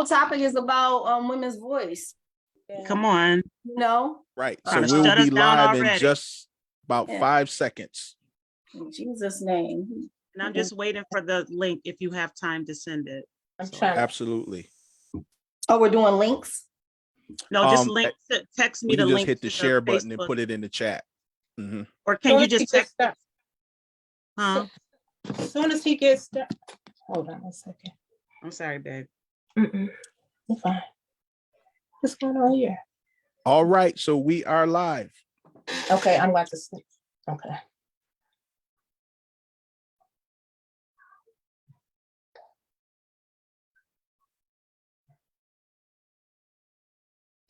whole topic is about women's voice. Yeah. Come on. No. Right. So Trying to we'll shut be us down live in already. just about Yeah. 5 seconds. In Jesus' name. And I'm just waiting for the link if you have time to send it. I'm So- trying. Absolutely. Oh, we're doing links. No, just link. Text me We the can just link. hit the to share button and Facebook. put it in the chat. Mhm. Or can you just text? start? Huh? As soon as he gets started. Hold on a second. I'm sorry, babe. You're fine. What's going on here? All right. So we are live. Okay, I'm going to sleep. Okay.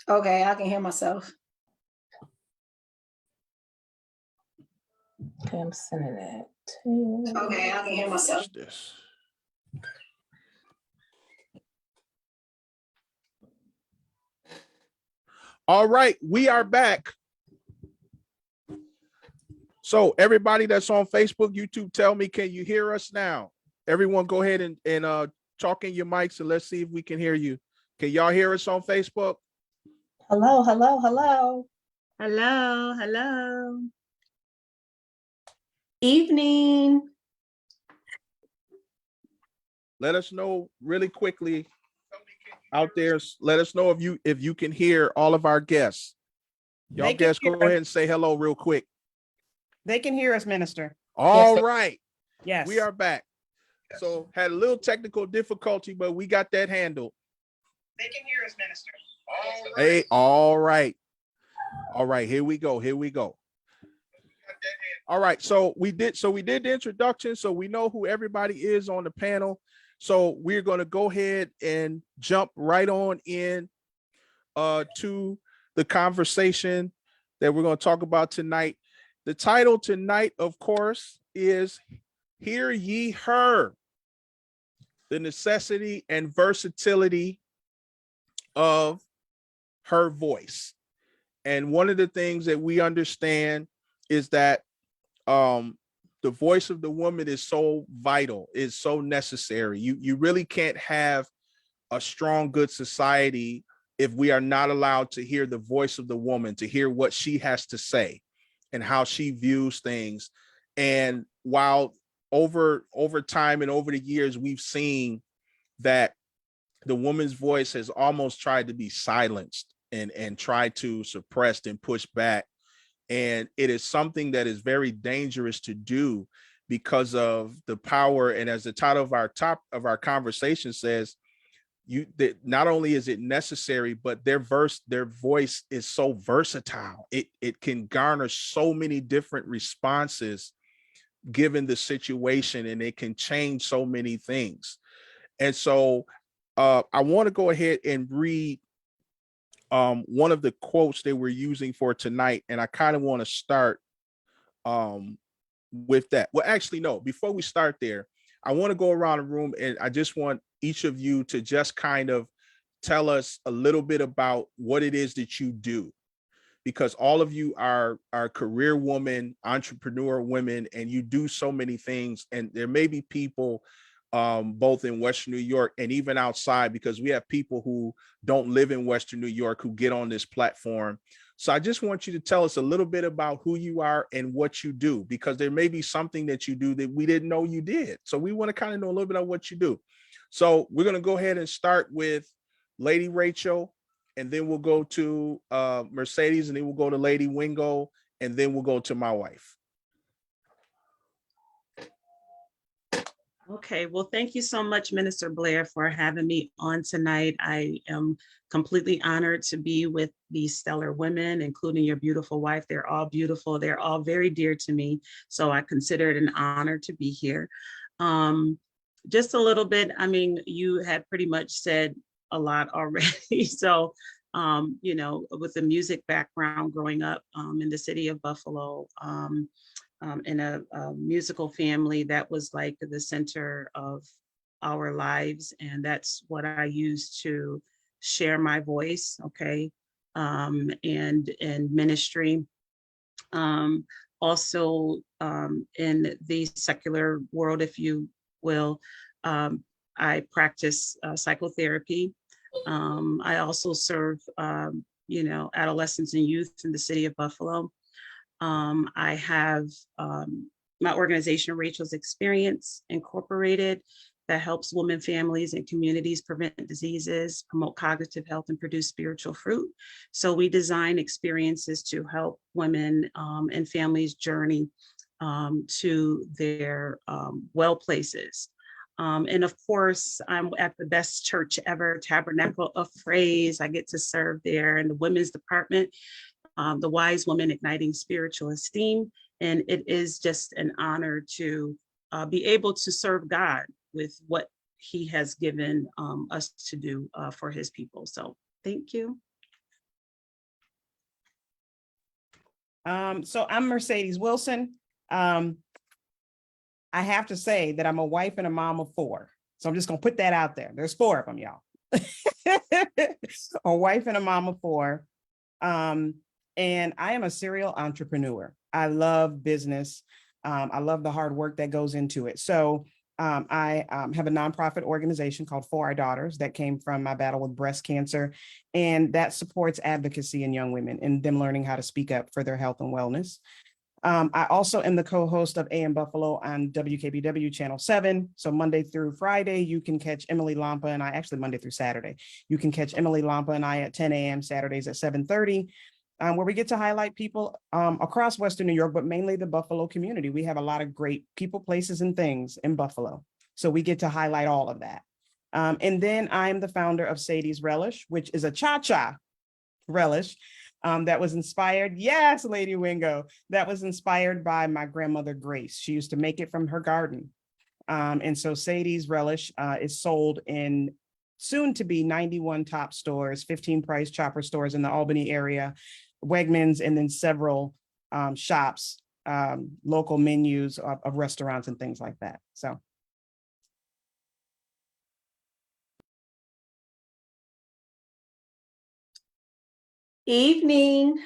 Okay, I can hear myself. Okay, I'm sending it to. Okay, I can hear myself. Watch this. All right, we are back. So everybody that's on Facebook, YouTube, tell me, can you hear us now? Everyone go ahead and talk in your mics and let's see if we can hear you. Can y'all hear us on Facebook? Hello, hello, hello. Hello, hello. Evening. Let us know really quickly out there. Let us know if you can hear all of our guests. Y'all They can guests, go hear us. ahead and say hello real quick. They can hear us, Minister. All right, Yes. we are back. So had a little technical difficulty, but we got that handled. They can hear us, Minister. Hey, all right. All right, here we go. Here we go. All right, so we did the introduction, so we know who everybody is on the panel. So we're going to go ahead and jump right on in to the conversation that we're going to talk about tonight. The title tonight, of course, is Hear Ye Her, the necessity and versatility of her voice. And one of the things that we understand is that the voice of the woman is so vital, is so necessary. You really can't have a strong, good society if we are not allowed to hear the voice of the woman, to hear what she has to say and how she views things. And while over time and over the years, we've seen that the woman's voice has almost tried to be silenced and tried to suppressed and pushed back. And it is something that is very dangerous to do because of the power. And as the title of our conversation says, that not only is it necessary, but their voice is so versatile. It can garner so many different responses given the situation, and it can change so many things. And so I want to go ahead and read one of the quotes that we're using for tonight, and I kind of want to start with that. Well, actually, no, before we start there, I want to go around the room and I just want each of you to just kind of tell us a little bit about what it is that you do, because all of you are career women, entrepreneur women, and you do so many things. And there may be people both in Western New York and even outside, because we have people who don't live in Western New York who get on this platform. So I just want you to tell us a little bit about who you are and what you do, because there may be something that you do that we didn't know you did. So we want to kind of know a little bit of what you do. So we're going to go ahead and start with Lady Rachel, and then we'll go to Mercedes, and then we'll go to Lady Wingo, and then we'll go to my wife. Okay, well, thank you so much, Minister Blair, for having me on tonight. I am completely honored to be with these stellar women, including your beautiful wife. They're all beautiful. They're all very dear to me. So I consider it an honor to be here. Just a little bit, I mean, you had pretty much said a lot already. So, you know, with the music background growing up in the city of Buffalo, in a musical family, that was like the center of our lives. And that's what I use to share my voice, okay, and ministry. Also in the secular world, if you will, I practice psychotherapy. I also serve, adolescents and youth in the city of Buffalo. I have my organization, Rachel's Experience Incorporated, that helps women, families, and communities prevent diseases, promote cognitive health, and produce spiritual fruit. So we design experiences to help women and families journey to their well places. And of course, I'm at the best church ever, Tabernacle of Praise. I get to serve there in the women's department, the Wise Women Igniting Spiritual Esteem. And it is just an honor to be able to serve God with what he has given us to do for his people. So thank you. So I'm Mercedes Wilson. I have to say that I'm a wife and a mom of 4. So I'm just gonna put that out there. There's 4 of them, y'all. A wife and a mom of 4. And I am a serial entrepreneur. I love business. I love the hard work that goes into it. So I have a nonprofit organization called For Our Daughters that came from my battle with breast cancer, and that supports advocacy in young women and them learning how to speak up for their health and wellness. I also am the co-host of AM Buffalo on WKBW Channel 7. So Monday through Friday, you can catch Emily Lampa and I, actually Monday through Saturday, you can catch Emily Lampa and I at 10 a.m. Saturdays at 7:30, where we get to highlight people across Western New York, but mainly the Buffalo community. We have a lot of great people, places, and things in Buffalo. So we get to highlight all of that. And then I'm the founder of Sadie's Relish, which is a cha-cha relish. That was inspired, yes, Lady Wingo, that was inspired by my grandmother, Grace. She used to make it from her garden. And so Sadie's Relish is sold in soon to be 91 top stores, 15 Price Chopper stores in the Albany area, Wegmans, and then several shops, local menus of restaurants and things like that. So. Evening.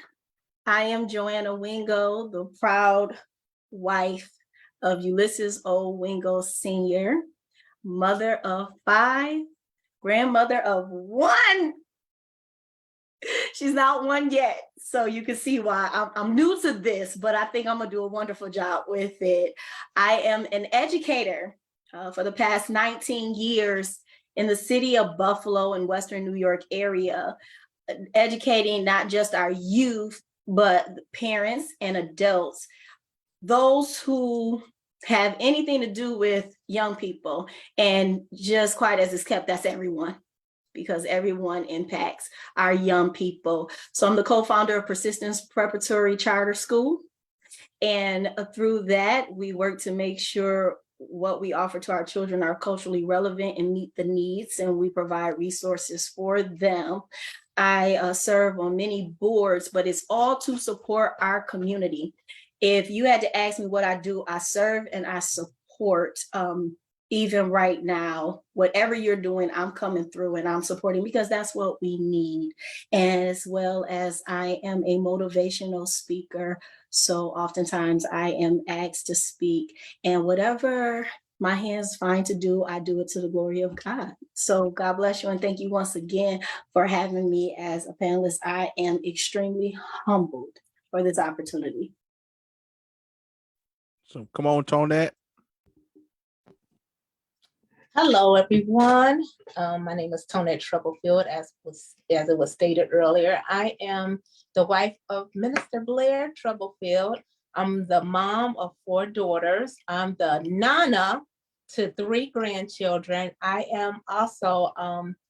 I am JoAnna Wingo, the proud wife of Ulysses O. Wingo Sr., mother of 5, grandmother of 1. She's not 1 yet, so you can see why I'm new to this, but I think I'm gonna do a wonderful job with it. I am an educator for the past 19 years in the city of Buffalo and Western New York area, educating not just our youth, but parents and adults, those who have anything to do with young people. And just quite as it's kept, that's everyone, because everyone impacts our young people. So I'm the co-founder of Persistence Preparatory Charter School. And through that, we work to make sure what we offer to our children are culturally relevant and meet the needs, and we provide resources for them. I serve on many boards, but it's all to support our community. If you had to ask me what I do, I serve and I support. Even right now, whatever you're doing, I'm coming through and I'm supporting, because that's what we need. As well as I am a motivational speaker. So oftentimes I am asked to speak, and whatever my hands find to do, I do it to the glory of God. So God bless you. And thank you once again for having me as a panelist. I am extremely humbled for this opportunity. So come on, Tonette. Hello, everyone. My name is Tonette Troublefield, as it was stated earlier. I am the wife of Minister Blair Troublefield. I'm the mom of 4 daughters. I'm the nana to 3 grandchildren. I am also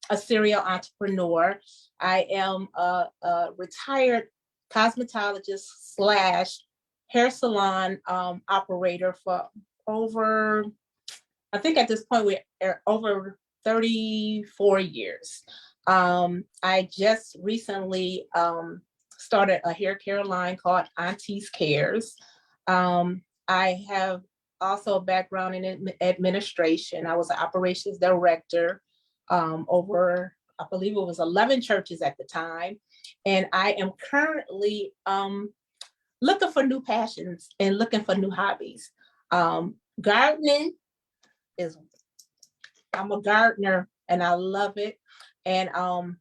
a serial entrepreneur. I am a retired cosmetologist / hair salon operator for over, I think at this point we're over 34 years. I just recently started a hair care line called Auntie's Cares. I have also a background in administration. I was an operations director over, I believe it was 11 churches at the time. And I am currently looking for new passions and looking for new hobbies. Gardening I'm a gardener and I love it. And I'm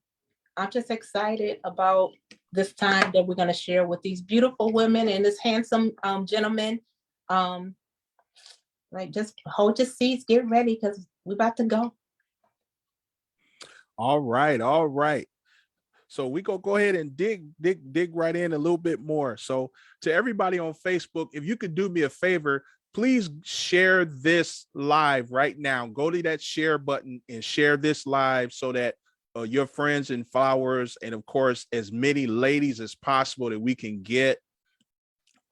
just excited about this time that we're going to share with these beautiful women and this handsome gentleman. Like, just hold your seats, get ready, because we're about to go. All right, all right. So we go ahead and dig right in a little bit more. So to everybody on Facebook, if you could do me a favor, please share this live right now. Go to that share button and share this live so that your friends and followers, and of course, as many ladies as possible that we can get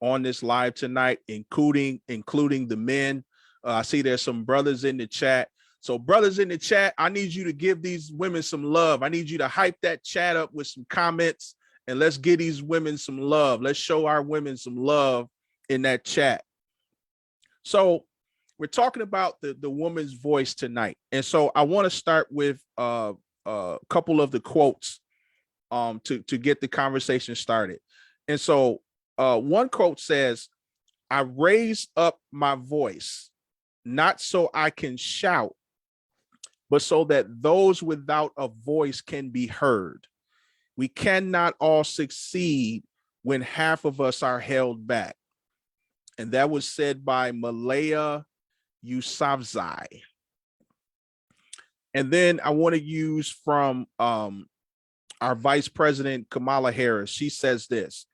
on this live tonight, including the men. I see there's some brothers in the chat. So brothers in the chat, I need you to give these women some love. I need you to hype that chat up with some comments, and let's give these women some love. Let's show our women some love in that chat. So we're talking about the woman's voice tonight. And so I want to start with a couple of the quotes to get the conversation started. And so one quote says, "I raise up my voice, not so I can shout, but so that those without a voice can be heard. We cannot all succeed when half of us are held back." And that was said by Malaya Yousafzai. And then I want to use from our Vice President, Kamala Harris. She says this.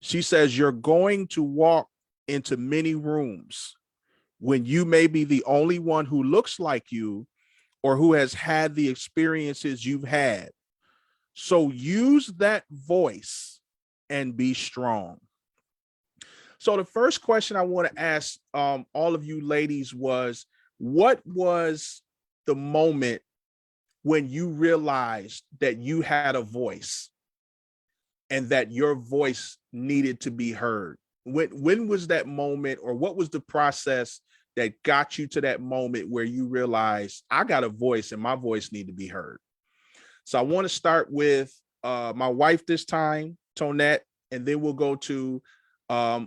She says, "You're going to walk into many rooms when you may be the only one who looks like you or who has had the experiences you've had. So use that voice and be strong." So the first question I want to ask all of you ladies was, what was the moment when you realized that you had a voice and that your voice needed to be heard? When was that moment, or what was the process that got you to that moment where you realized, I got a voice and my voice need to be heard? So I want to start with my wife this time, Tonette, and then we'll go to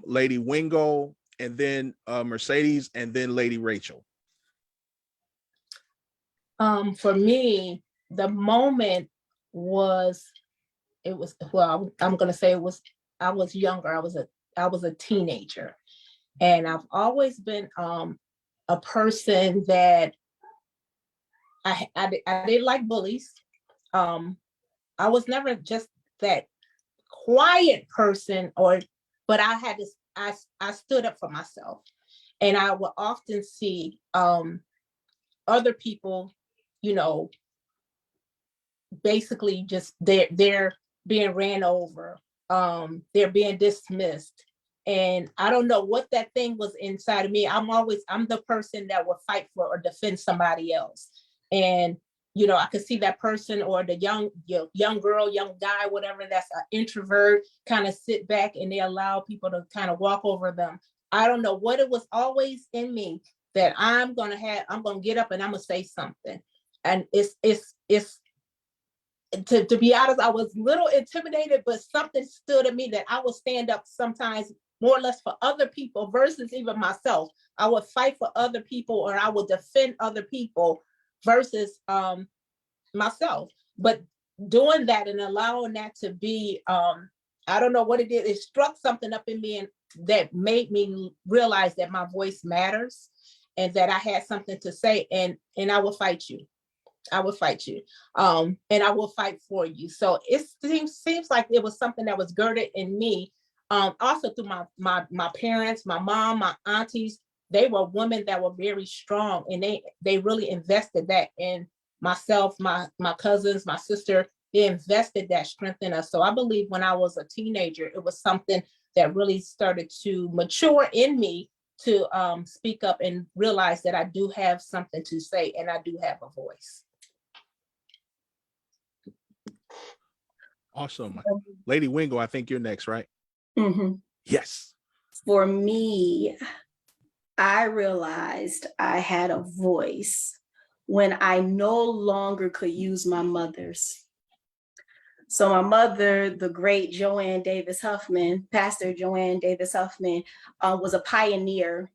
Lady Wingo, and then Mercedes, and then Lady Rachel. For me, the moment was, well, I'm going to say I was younger. I was a teenager, and I've always been a person that I didn't like bullies. I was never just that quiet person, but I had this, I stood up for myself, and I would often see other people, basically just they're being ran over, they're being dismissed. And I don't know what that thing was inside of me. I'm the person that will fight for or defend somebody else. And I could see that person, or the young girl, young guy, whatever, that's an introvert, kind of sit back and they allow people to kind of walk over them. I don't know what it was always in me that I'm gonna get up and I'm gonna say something. And it's to be honest, I was a little intimidated, but something stood in me that I would stand up sometimes more or less for other people versus even myself. I would fight for other people, or I would defend other people versus myself. But doing that and allowing that to be, I don't know what it did. It struck something up in me, and that made me realize that my voice matters and that I had something to say, and I will fight you. I will fight you. And I will fight for you. So it seems like it was something that was girded in me. Also through my parents, my mom, my aunties. They were women that were very strong, and they really invested that in myself, my cousins, my sister. They invested that strength in us. So I believe when I was a teenager, it was something that really started to mature in me to speak up and realize that I do have something to say and I do have a voice. Awesome. Lady Wingo, I think you're next, right? Mm-hmm. Yes. For me, I realized I had a voice when I no longer could use my mother's. So my mother, the great JoAnna Davis Huffman, Pastor JoAnna Davis Huffman, was a pioneer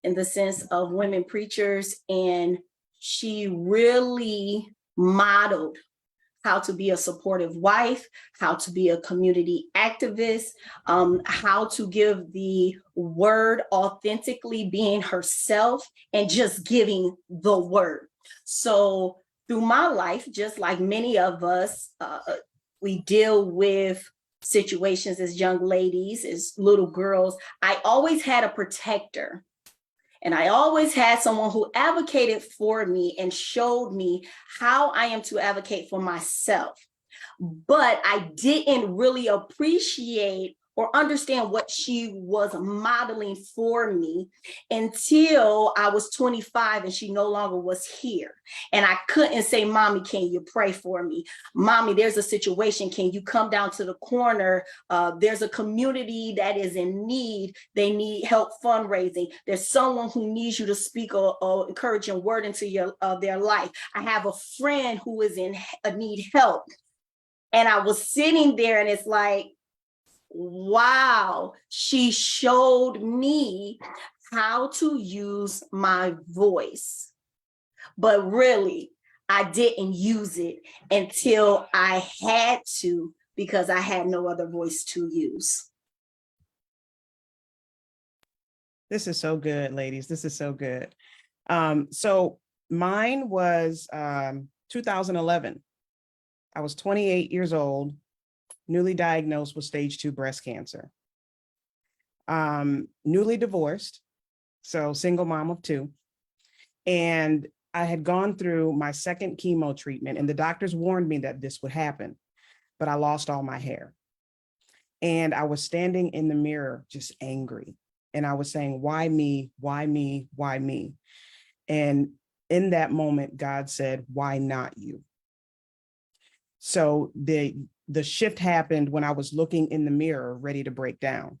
in the sense of women preachers, and she really modeled how to be a supportive wife, how to be a community activist, how to give the word authentically, being herself and just giving the word. So through my life, just like many of us, we deal with situations as young ladies, as little girls. I always had a protector. And I always had someone who advocated for me and showed me how I am to advocate for myself. But I didn't really appreciate or understand what she was modeling for me until I was 25 and she no longer was here. And I couldn't say, Mommy, can you pray for me? Mommy, there's a situation. Can you come down to the corner? There's a community that is in need. They need help fundraising. There's someone who needs you to speak a encouraging word into their life. I have a friend who is in need help. And I was sitting there and it's like, wow, she showed me how to use my voice. But really, I didn't use it until I had to, because I had no other voice to use. This is so good, ladies. This is so good. So mine was 2011. I was 28 years old, newly diagnosed with stage 2 breast cancer. Newly divorced, so single mom of 2. And I had gone through my second chemo treatment and the doctors warned me that this would happen, but I lost all my hair. And I was standing in the mirror, just angry. And I was saying, why me? Why me? Why me? And in that moment, God said, why not you? So the shift happened when I was looking in the mirror, ready to break down.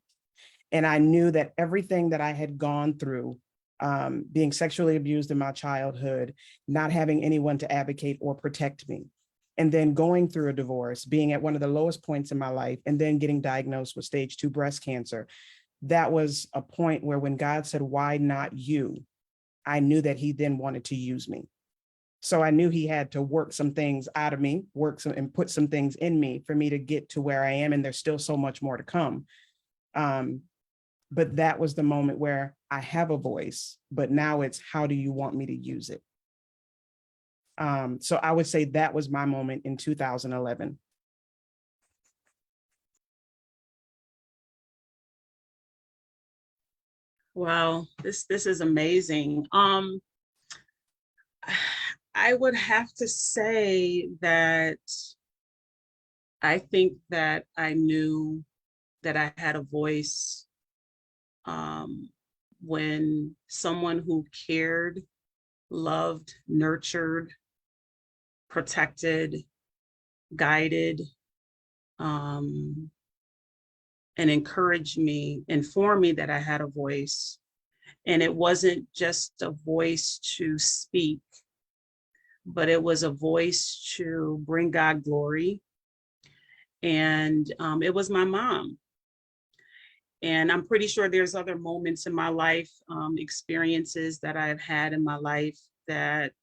And I knew that everything that I had gone through, being sexually abused in my childhood, not having anyone to advocate or protect me, and then going through a divorce, being at one of the lowest points in my life, and then getting diagnosed with stage 2 breast cancer. That was a point where when God said, why not you? I knew that he then wanted to use me. So I knew he had to work some things out of me, and put some things in me for me to get to where I am. And there's still so much more to come. But that was the moment where I have a voice, but now it's, how do you want me to use it? So I would say that was my moment in 2011. Wow, this is amazing. I would have to say that I think that I knew that I had a voice when someone who cared, loved, nurtured, protected, guided, and encouraged me, informed me that I had a voice. And it wasn't just a voice to speak, but it was a voice to bring God glory. And it was my mom. And I'm pretty sure there's other moments in my life, experiences that I've had in my life that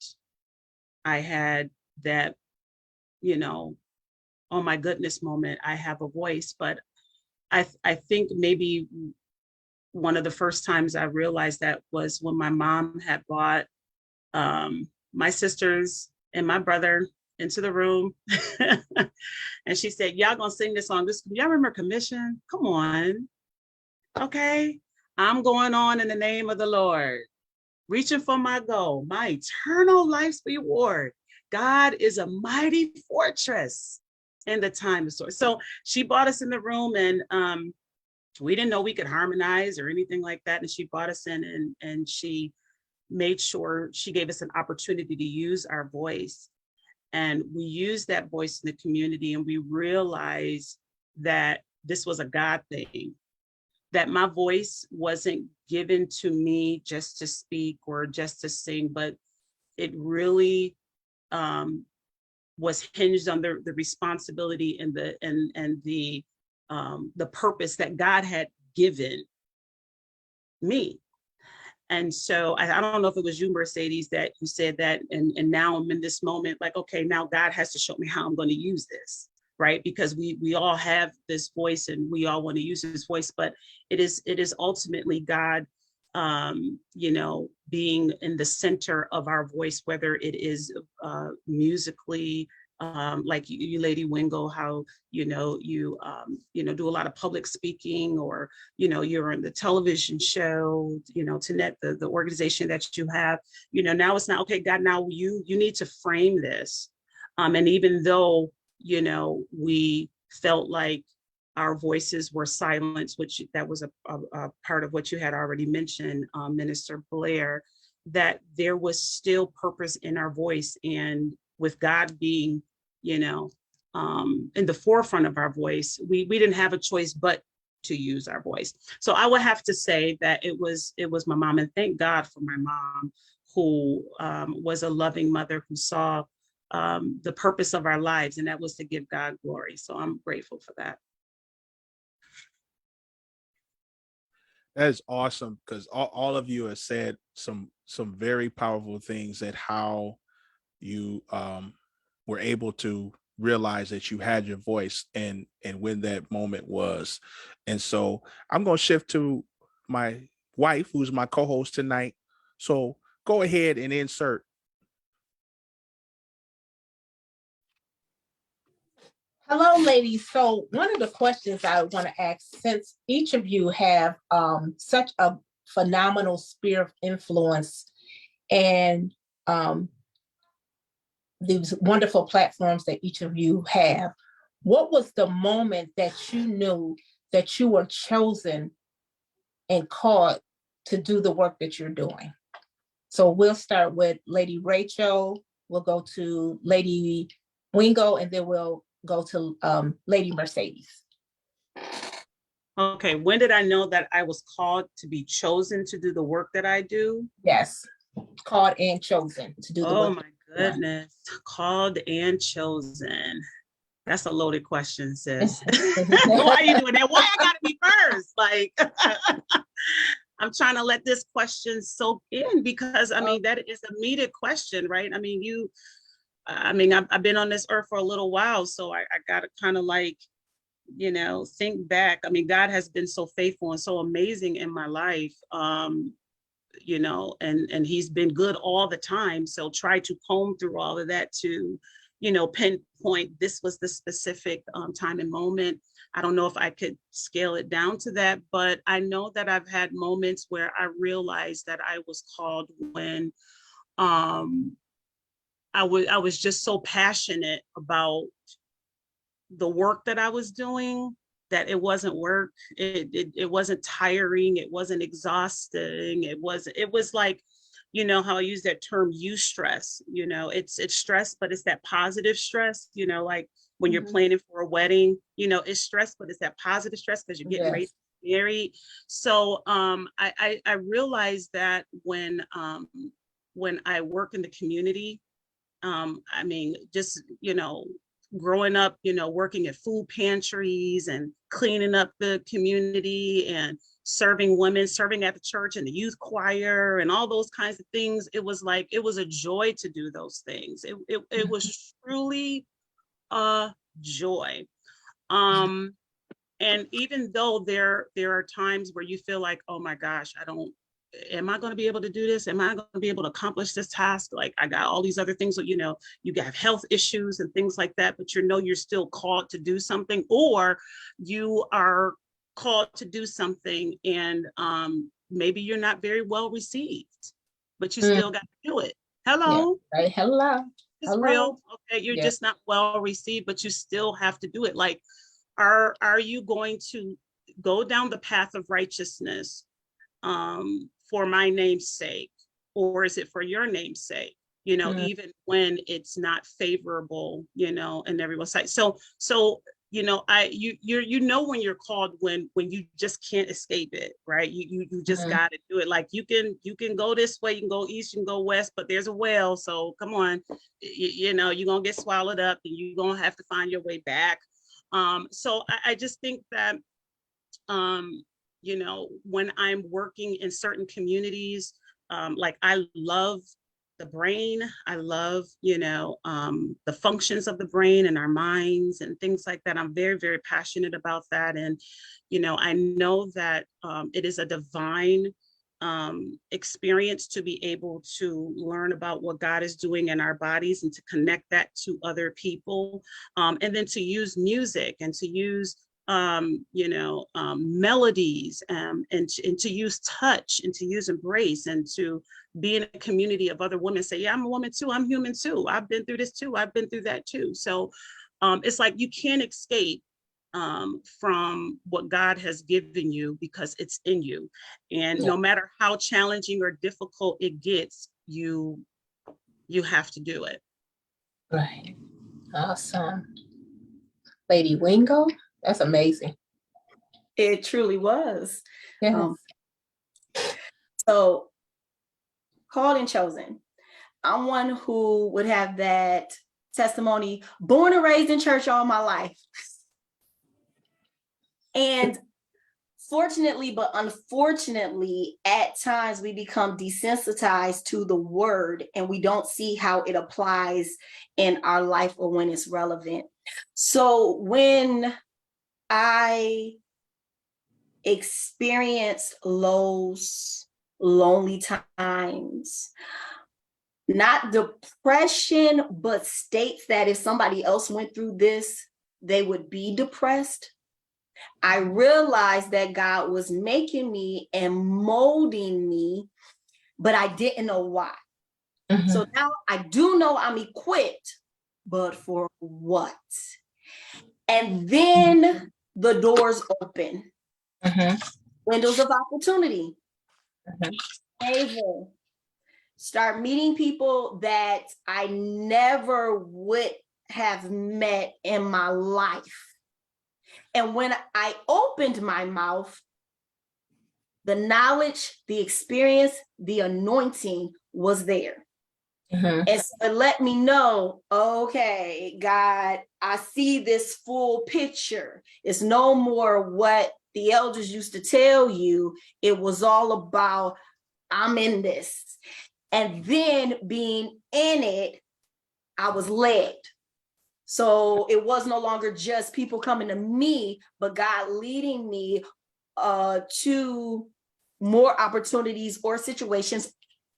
I had that, you know, oh my goodness moment, I have a voice. But I think maybe one of the first times I realized that was when my mom had brought my sisters and my brother into the room. And she said, y'all gonna sing this song. Y'all remember Commission? Come on. Okay. I'm going on in the name of the Lord, reaching for my goal, my eternal life's reward. God is a mighty fortress in the time of storm. So she brought us in the room, and we didn't know we could harmonize or anything like that. And she brought us in, and she made sure she gave us an opportunity to use our voice. And we used that voice in the community, and we realized that this was a God thing, that my voice wasn't given to me just to speak or just to sing, but it really was hinged on the responsibility and the purpose that God had given me. And so I don't know if it was you, Mercedes, that you said that, and now I'm in this moment, like, okay, now God has to show me how I'm going to use this, right? Because we all have this voice and we all want to use this voice, but it is ultimately God, you know, being in the center of our voice, whether it is musically, like you Lady Wingo, how you know you do a lot of public speaking, or you know you're in the television show, you know, Tonette, the organization that you have, you know, now it's not okay, God, now you need to frame this, and even though you know we felt like our voices were silenced, which that was a part of what you had already mentioned, Minister Blair, that there was still purpose in our voice, and with God being, you know, in the forefront of our voice, we didn't have a choice but to use our voice. So I would have to say that it was my mom, and thank God for my mom, who was a loving mother who saw the purpose of our lives, and that was to give God glory. So I'm grateful for that. That is awesome, because all of you have said some very powerful things at how you were able to realize that you had your voice and when that moment was. And so I'm going to shift to my wife, who's my co-host tonight. So go ahead and insert. Hello, ladies. So one of the questions I want to ask, since each of you have such a phenomenal sphere of influence and these wonderful platforms that each of you have, what was the moment that you knew that you were chosen and called to do the work that you're doing? So we'll start with Lady Rachel, we'll go to Lady Wingo, and then we'll go to Lady Mercedes. Okay, when did I know that I was called to be chosen to do the work that I do? Yes, called and chosen to do the work. Oh my goodness, called and chosen. That's a loaded question, sis. Why are you doing that? Why I gotta be first? Like, I'm trying to let this question soak in, because I mean, that is a needed question, right? I mean, I've been on this earth for a little while, so I gotta kind of like, you know, think back. I mean, God has been so faithful and so amazing in my life, you know, and he's been good all the time. So try to comb through all of that to, you know, pinpoint this was the specific time and moment. I don't know if I could scale it down to that, but I know that I've had moments where I realized that I was called when I was just so passionate about the work that I was doing that it wasn't work. It wasn't tiring. It wasn't exhausting. It was like, you know, how I use that term eustress, you know, it's stress, but it's that positive stress, you know, like when you're planning for a wedding, you know, it's stress, but it's that positive stress because you're getting ready to get married. So I realized that when I work in the community, I mean, just, you know, growing up, you know, working at food pantries and cleaning up the community and serving women, serving at the church and the youth choir and all those kinds of things. It was like, it was a joy to do those things. It was truly a joy. And even though there are times where you feel like, oh my gosh, am I going to be able to do this? Am I going to be able to accomplish this task? Like I got all these other things, you know, you got health issues and things like that, but you know, you're still called to do something, or you are called to do something and maybe you're not very well received, but you still got to do it. Hello. Yeah. Right. Hello. It's real. Okay. You're just not well received, but you still have to do it. Like, are you going to go down the path of righteousness for my name's sake, or is it for your name's sake? You know, even when it's not favorable, you know, and everyone's side. So you know, you know when you're called when you just can't escape it, right? You just got to do it. Like you can go this way, you can go east, you can go west, but there's a whale, so come on, you know, you're gonna get swallowed up, and you're gonna have to find your way back. So I just think that you know, when I'm working in certain communities, like I love the brain. I love, you know, the functions of the brain and our minds and things like that. I'm very, very passionate about that. And, you know, I know that it is a divine experience to be able to learn about what God is doing in our bodies and to connect that to other people. And then to use music and to use melodies and to use touch and to use embrace and to be in a community of other women, say, yeah, I'm a woman too, I'm human too, I've been through this too, I've been through that too. So it's like you can't escape from what God has given you because it's in you. And no matter how challenging or difficult it gets, you have to do it. Right. Awesome. Lady Wingo, that's amazing. It truly was. Yes. So called and chosen. I'm one who would have that testimony, born and raised in church all my life. And fortunately, but unfortunately, at times we become desensitized to the word and we don't see how it applies in our life or when it's relevant. So when I experienced lows, lonely times, not depression, but states that if somebody else went through this, they would be depressed. I realized that God was making me and molding me, but I didn't know why. Mm-hmm. So now I do know I'm equipped, but for what? And then the doors open. Mm-hmm. Windows of opportunity. Mm-hmm. Favor. Start meeting people that I never would have met in my life. And when I opened my mouth, the knowledge, the experience, the anointing was there. Mm-hmm. And so it let me know, okay, God, I see this full picture. It's no more what the elders used to tell you. It was all about, I'm in this. And then being in it, I was led. So it was no longer just people coming to me, but God leading me to more opportunities or situations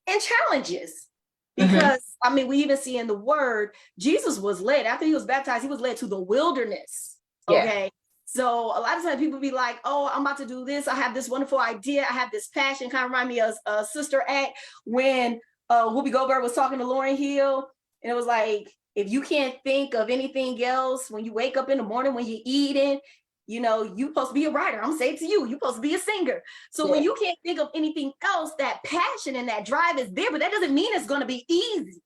and challenges. Because I mean, we even see in the word, Jesus was led after he was baptized, he was led to the wilderness. Okay. So a lot of times people be like, oh, I'm about to do this. I have this wonderful idea. I have this passion. Kind of remind me of Sister Act when Whoopi Goldberg was talking to Lauryn Hill. And it was like, if you can't think of anything else when you wake up in the morning, when you're eating, you know, you're supposed to be a writer. I'm saying to you, you're supposed to be a singer. So when you can't think of anything else, that passion and that drive is there, but that doesn't mean it's going to be easy.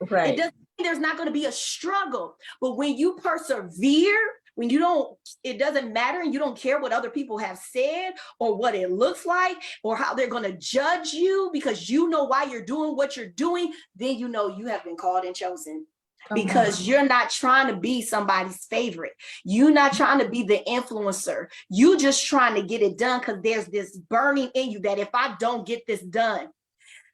Right. It doesn't mean there's not going to be a struggle. But when you persevere, when you don't, it doesn't matter and you don't care what other people have said or what it looks like or how they're going to judge you because you know why you're doing what you're doing, then you know you have been called and chosen. Because you're not trying to be somebody's favorite. You're not trying to be the influencer. You just trying to get it done because there's this burning in you that if I don't get this done,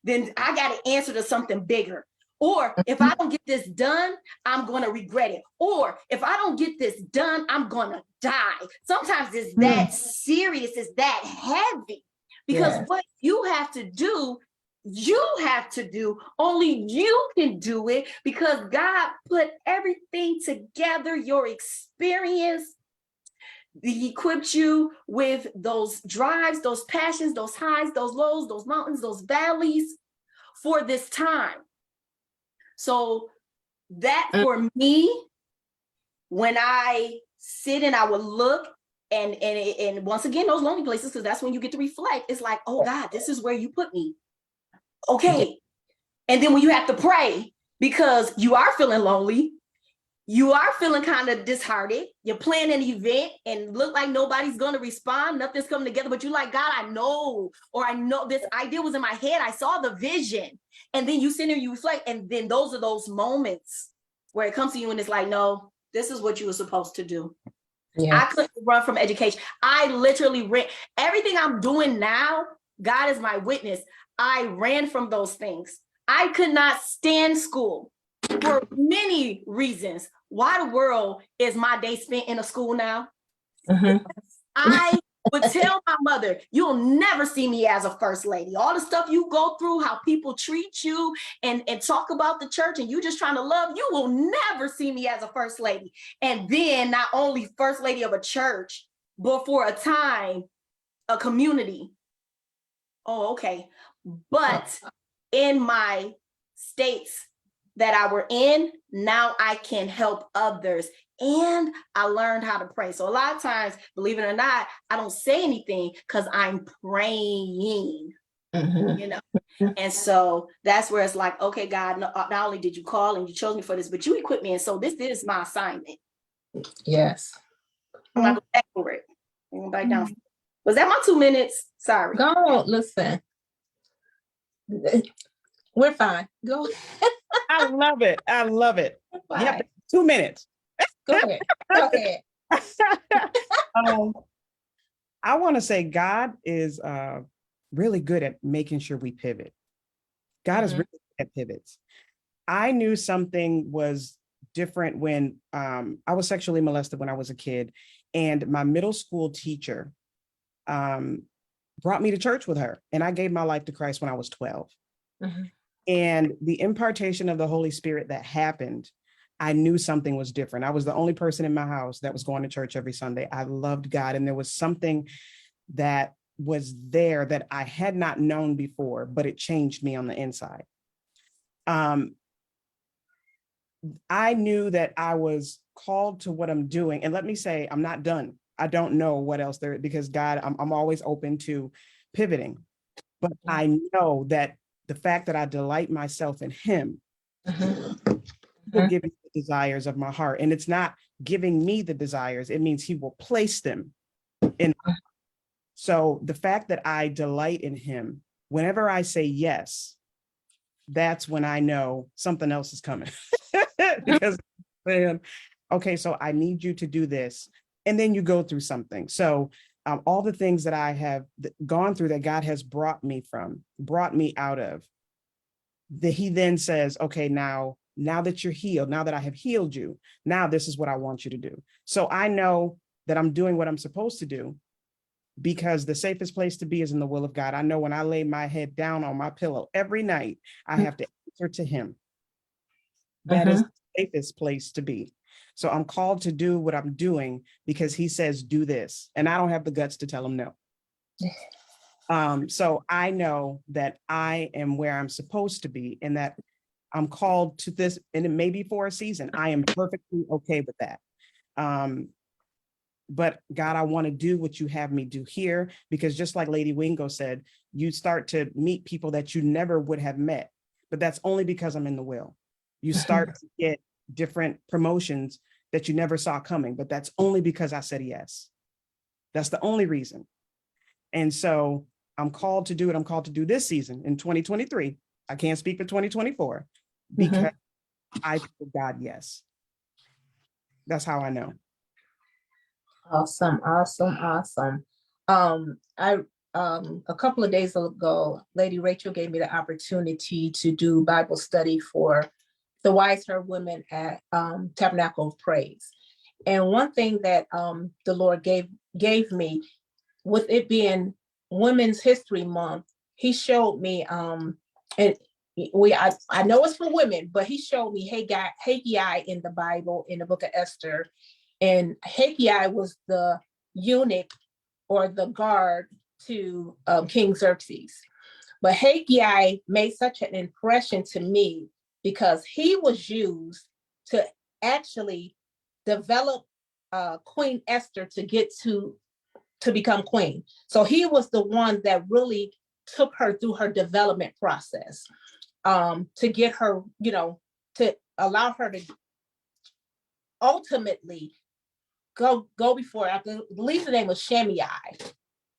then I got to answer to something bigger. Or if I don't get this done, I'm going to regret it. Or if I don't get this done, I'm going to die. Sometimes it's that serious, it's that heavy. Because what you have to do, only you can do it because God put everything together, your experience. He equipped you with those drives, those passions, those highs, those lows, those mountains, those valleys for this time. So that for me, when I sit and I would look and once again, those lonely places, because that's when you get to reflect. It's like, oh God, this is where you put me. Okay. And then when you have to pray because you are feeling lonely, you are feeling kind of disheartened, you're planning an event and look like nobody's going to respond, nothing's coming together, but you're like, God, I know this idea was in my head. I saw the vision. And then you sit there, you reflect. And then those are those moments where it comes to you and it's like, no, this is what you were supposed to do. Yeah. I couldn't run from education. I literally ran. Everything I'm doing now, God is my witness. I ran from those things. I could not stand school for many reasons. Why the world is my day spent in a school now? Mhm. I would tell my mother, you'll never see me as a first lady. All the stuff you go through, how people treat you and talk about the church and you just trying to love, you will never see me as a first lady. And then not only first lady of a church, but for a time, a community. Oh, okay. But in my states that I were in, now I can help others. And I learned how to pray. So a lot of times, believe it or not, I don't say anything because I'm praying, Mhm. you know. And so that's where it's like, okay, God, not only did you call and you chose me for this, but you equipped me. And so this is my assignment. Yes. I'm not going back for it. I'm going back down. Was that my 2 minutes? Sorry. Go on, listen. We're fine. Go. I love it. I love it. Fine. Yep. 2 minutes. Go ahead. Go ahead. I want to say God is really good at making sure we pivot. God is Mhm. really good at pivots. I knew something was different when I was sexually molested when I was a kid, and my middle school teacher brought me to church with her, and I gave my life to Christ when I was 12. Mhm. And the impartation of the Holy Spirit that happened, I knew something was different. I was the only person in my house that was going to church every Sunday. I loved God, and there was something that was there that I had not known before, but it changed me on the inside. I knew that I was called to what I'm doing. And let me say, I'm not done. I don't know what else there, because God, I'm always open to pivoting. But I know that the fact that I delight myself in Him will give me the desires of my heart. And it's not giving me the desires, it means He will place them in. So the fact that I delight in Him, whenever I say yes, that's when I know something else is coming. Because, man, okay, so I need you to do this. And then you go through something. So all the things that I have gone through that God has brought me out of, that He then says, okay, now that you're healed, now that I have healed you, now this is what I want you to do. So I know that I'm doing what I'm supposed to do, because the safest place to be is in the will of God. I know when I lay my head down on my pillow every night, I have to answer to Him. That is the safest place to be. So I'm called to do what I'm doing because He says, do this. And I don't have the guts to tell Him no. So I know that I am where I'm supposed to be, and that I'm called to this, and it may be for a season. I am perfectly okay with that. But God, I want to do what you have me do here, because just like Lady Wingo said, you start to meet people that you never would have met, but that's only because I'm in the will. You start to get different promotions that you never saw coming, but that's only because I said yes. That's the only reason. And so I'm called to do what I'm called to do this season in 2023. I can't speak for 2024 because I told God yes. That's how I know. Awesome. I a couple of days ago, Lady Rachel gave me the opportunity to do Bible study for the Wise Her Women at Tabernacle of Praise. And one thing that the Lord gave me, with it being Women's History Month, He showed me, and I know it's for women, but He showed me Haggai in the Bible, in the book of Esther. And Haggai was the eunuch or the guard to King Xerxes. But Haggai made such an impression to me because he was used to actually develop Queen Esther to get to become queen. So he was the one that really took her through her development process, to get her, to allow her to ultimately go before. I believe the name was Shammai,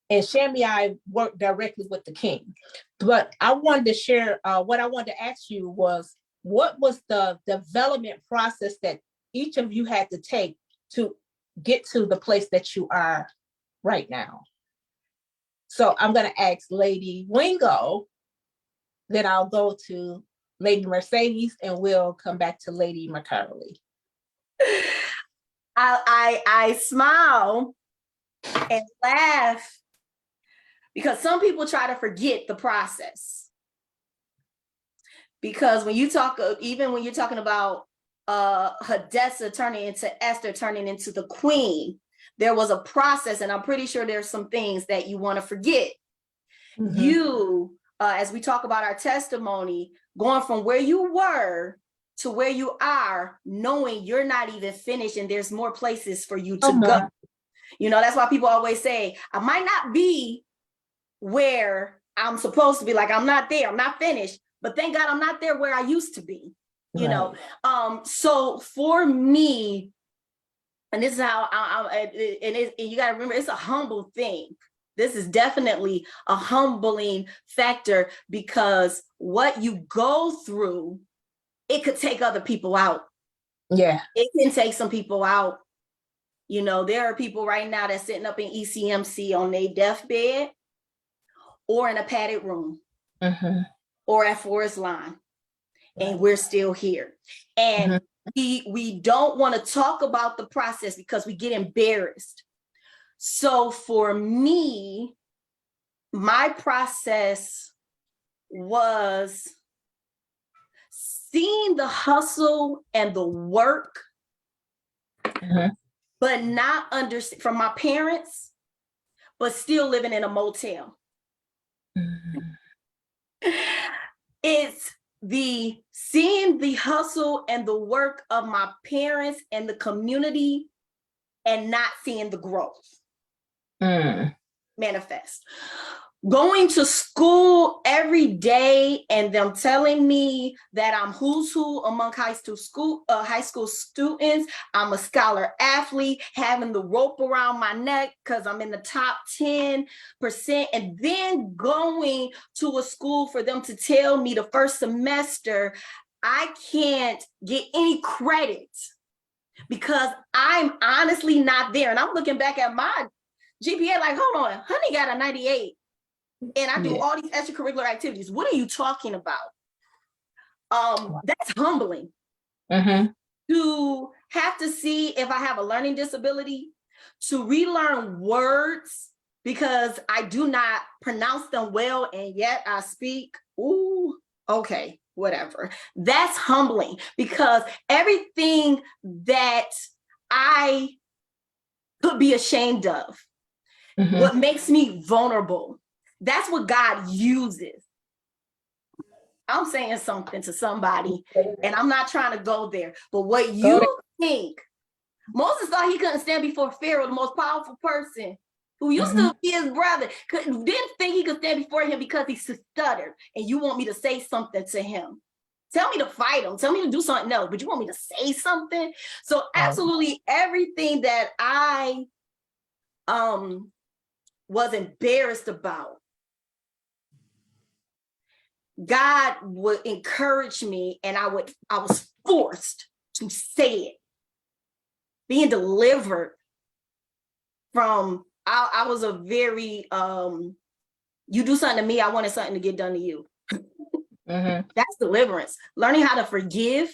and Shammai worked directly with the king. But I wanted to share, what I wanted to ask you was, what was the development process that each of you had to take to get to the place that you are right now. So I'm going to ask Lady Wingo, then I'll go to Lady Mercedes, and we'll come back to Lady McCarley. I smile and laugh because some people try to forget the process. Because when you talk, even when you're talking about Hadassah turning into Esther, turning into the queen, there was a process, and I'm pretty sure there's some things that you want to forget. Mm-hmm. You, as we talk about our testimony, going from where you were to where you are, knowing you're not even finished and there's more places for you to go. You know, that's why people always say, I might not be where I'm supposed to be, like I'm not there, I'm not finished, but thank God I'm not there where I used to be, you know? So for me, and this is how and you gotta remember, it's a humble thing. This is definitely a humbling factor, because what you go through, it could take other people out. Yeah. It can take some people out. You know, there are people right now that's sitting up in ECMC on their deathbed or in a padded room or at Forest Line, and we're still here. And we don't want to talk about the process because we get embarrassed. So for me, my process was seeing the hustle and the work, but not understand from my parents, but still living in a motel. It's the seeing the hustle and the work of my parents and the community and not seeing the growth manifest. Going to school every day and them telling me that I'm who's who among high school students. I'm a scholar athlete, having the rope around my neck because I'm in the top 10%. And then going to a school for them to tell me the first semester, I can't get any credit because I'm honestly not there. And I'm looking back at my GPA like, hold on, honey got a 98. And I do all these extracurricular activities. What are you talking about? That's humbling. To have to see if I have a learning disability, to relearn words because I do not pronounce them well, and yet I speak. Ooh, okay, whatever. That's humbling because everything that I could be ashamed of, what makes me vulnerable, that's what God uses. I'm saying something to somebody, and I'm not trying to go there. But what you think, Moses thought he couldn't stand before Pharaoh, the most powerful person who used to be his brother, didn't think he could stand before him because he stuttered. And you want me to say something to him? Tell me to fight him. Tell me to do something else. But you want me to say something? So absolutely everything that I was embarrassed about, God would encourage me, and I was forced to say it. Being delivered from, I was a very, you do something to me, I wanted something to get done to you. That's deliverance. Learning how to forgive,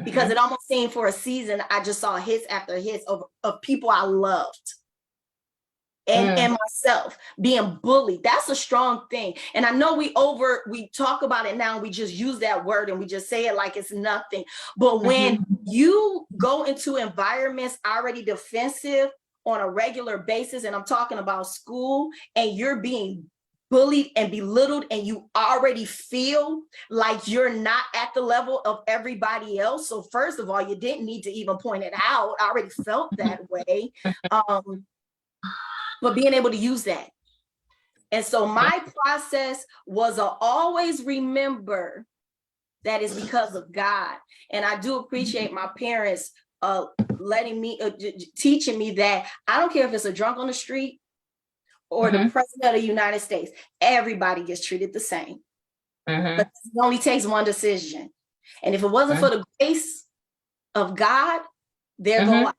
because it almost seemed for a season, I just saw hits after hits of people I loved. And myself being bullied. That's a strong thing. And I know we talk about it now, we just use that word and we just say it like it's nothing. But when you go into environments already defensive on a regular basis, and I'm talking about school, and you're being bullied and belittled, and you already feel like you're not at the level of everybody else. So first of all, you didn't need to even point it out. I already felt that way. But being able to use that. And so my process was to always remember that it's because of God. And I do appreciate my parents letting me, teaching me that I don't care if it's a drunk on the street or the president of the United States, everybody gets treated the same. But it only takes one decision. And if it wasn't for the grace of God, there go I.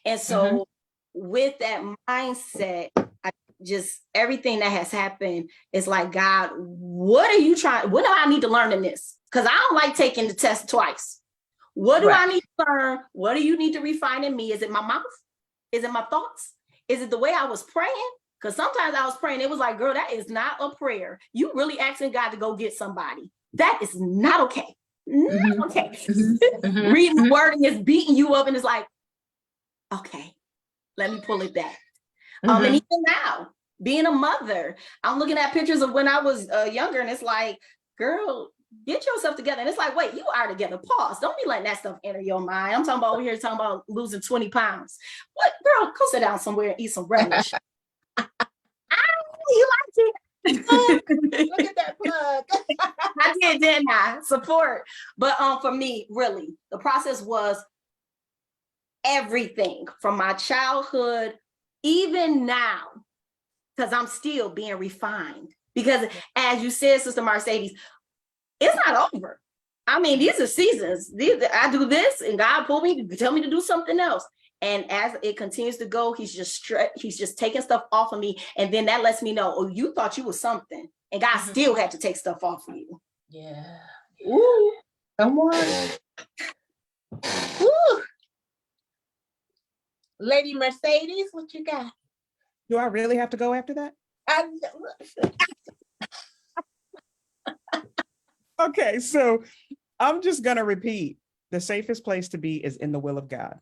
And so with that mindset, I just everything that has happened is like, God, what are you trying? What do I need to learn in this? Because I don't like taking the test twice. What do I need to learn? What do you need to refine in me? Is it my mouth? Is it my thoughts? Is it the way I was praying? Because sometimes I was praying, it was like, girl, that is not a prayer. You really asking God to go get somebody. That is not okay. Not okay. Reading the word and it's beating you up and it's like, okay, let me pull it back. And even now, being a mother, I'm looking at pictures of when I was younger and it's like, girl, get yourself together. And it's like, wait, you are together. Pause. Don't be letting that stuff enter your mind. I'm talking about over here talking about losing 20 pounds. What, girl, go sit down somewhere and eat some relish. You like it? Look at that plug. I did, didn't I? Support. But for me, really, the process was everything from my childhood, even now, because I'm still being refined. Because as you said, Sister Mercedes, it's not over. I mean, these are seasons. I do this and God pulled me, tell me to do something else. And as it continues to go, he's just taking stuff off of me. And then that lets me know, oh, you thought you was something. And God still had to take stuff off of you. Yeah. Ooh, come on. Woo. Lady Mercedes, what you got? Do I really have to go after that? Okay, so I'm just going to repeat. The safest place to be is in the will of God.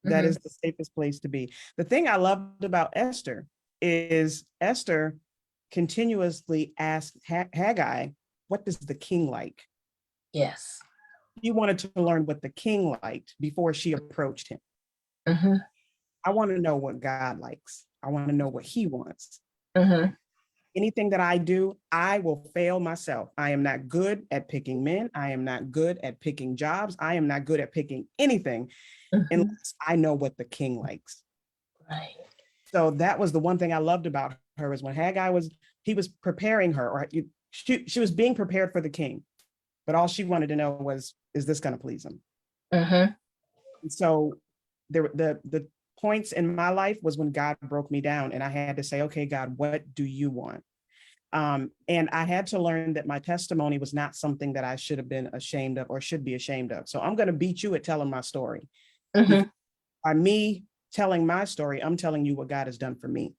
That is the safest place to be. The thing I loved about Esther is Esther continuously asked Haggai, what does the king like? Yes. She wanted to learn what the king liked before she approached him. I want to know what God likes. I want to know what he wants. Anything that I do, I will fail myself. I am not good at picking men. I am not good at picking jobs. I am not good at picking anything unless I know what the king likes. Right. So that was the one thing I loved about her is when Haggai he was preparing her, or she was being prepared for the king, but all she wanted to know was, is this going to please him? And so the points in my life was when God broke me down and I had to say, okay, God, what do you want? And I had to learn that my testimony was not something that I should have been ashamed of or should be ashamed of. So I'm going to beat you at telling my story. By me telling my story, I'm telling you what God has done for me.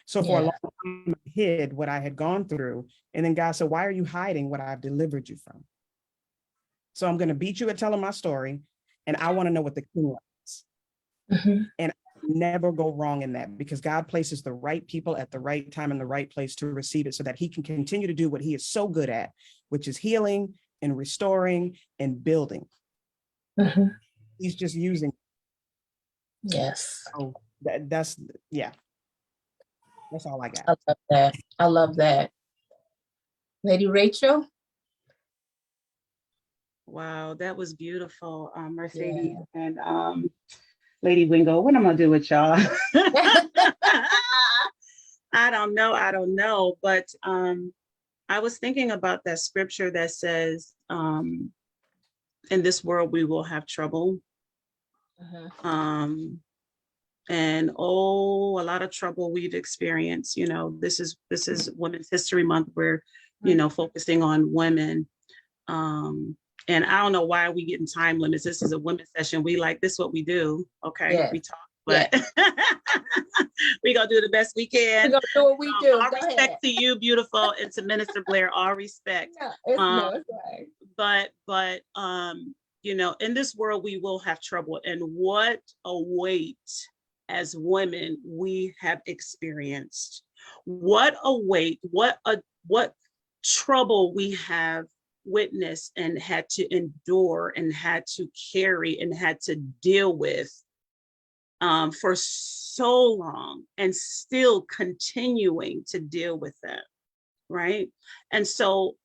So for a long time, I hid what I had gone through. And then God said, why are you hiding what I've delivered you from? So I'm going to beat you at telling my story. And I want to know what the king likes. And I never go wrong in that because God places the right people at the right time in the right place to receive it so that he can continue to do what he is so good at, which is healing and restoring and building. He's just using. Yes. So that's all I got. I love that. I love that. Lady Rachel. Wow, that was beautiful, Mercedes and Lady Wingo. What am I gonna do with y'all? I don't know, but I was thinking about that scripture that says, in this world we will have trouble. And a lot of trouble we've experienced. You know, this is Women's History Month. We're, focusing on women. And I don't know why we getting time limits. This is a women's session. We like this, what we do. Okay, we talk, but we gonna do the best we can. We gonna do what we do. All respect to you, beautiful, and to Minister Blair. All respect. It's right. But in this world we will have trouble, and what a weight as women we have experienced. What a weight! What trouble we have witnessed and had to endure and had to carry and had to deal with for so long, and still continuing to deal with that, right? And so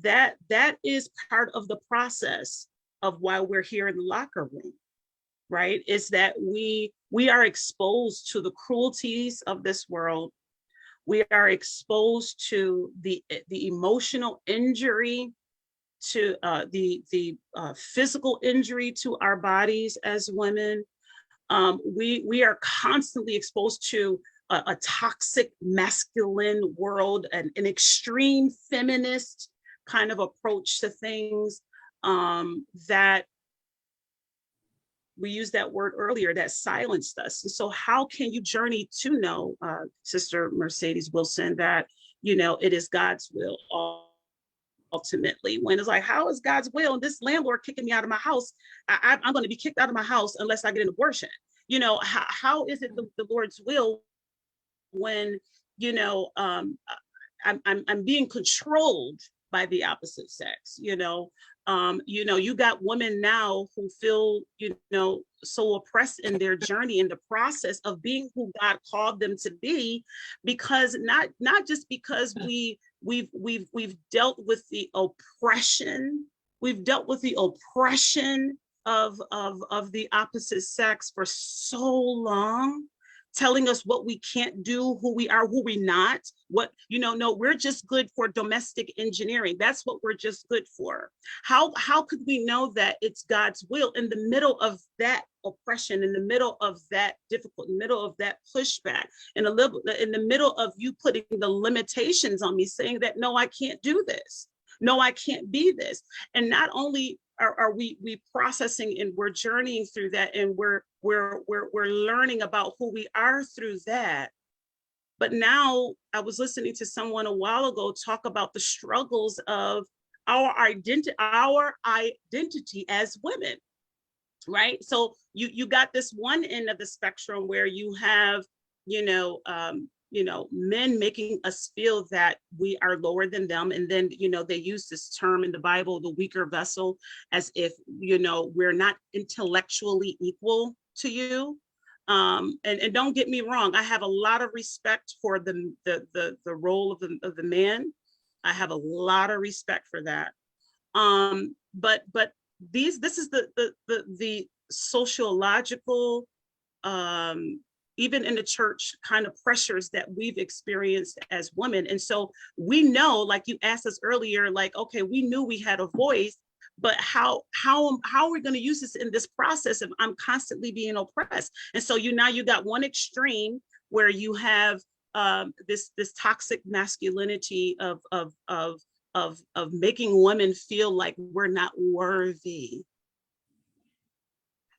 that is part of the process of why we're here in the locker room, right? Is that we are exposed to the cruelties of this world. We are exposed to the emotional injury, to the physical injury to our bodies as women. We are constantly exposed to a toxic masculine world, an extreme feminist kind of approach to things, that we used that word earlier, that silenced us. And so how can you journey to know, Sister Mercedes Wilson, that, it is God's will ultimately, when it's like, how is God's will? And this landlord kicking me out of my house, I'm going to be kicked out of my house unless I get an abortion. How is it the Lord's will when, I'm being controlled by the opposite sex? You got women now who feel, so oppressed in their journey, in the process of being who God called them to be, because not just because we've dealt with the oppression, of the opposite sex for so long, telling us what we can't do, who we are, who we're not, no, we're just good for domestic engineering. That's what we're just good for. How could we know that it's God's will in the middle of that oppression, in the middle of that difficult, in the middle of that pushback, in the middle of you putting the limitations on me, saying that, no, I can't do this. No, I can't be this. And not only are we processing and we're journeying through that, and we're learning about who we are through that. But now I was listening to someone a while ago talk about the struggles of our identity as women, right? So you got this one end of the spectrum where you have, men making us feel that we are lower than them. And then, they use this term in the Bible, the weaker vessel, as if, we're not intellectually equal to you. And don't get me wrong, I have a lot of respect for the role of the man. I have a lot of respect for that. But this is the sociological, even in the church, kind of pressures that we've experienced as women. And so we know, like you asked us earlier, like, okay, we knew we had a voice, but how are we going to use this in this process if I'm constantly being oppressed? And so you got one extreme where you have this toxic masculinity of making women feel like we're not worthy,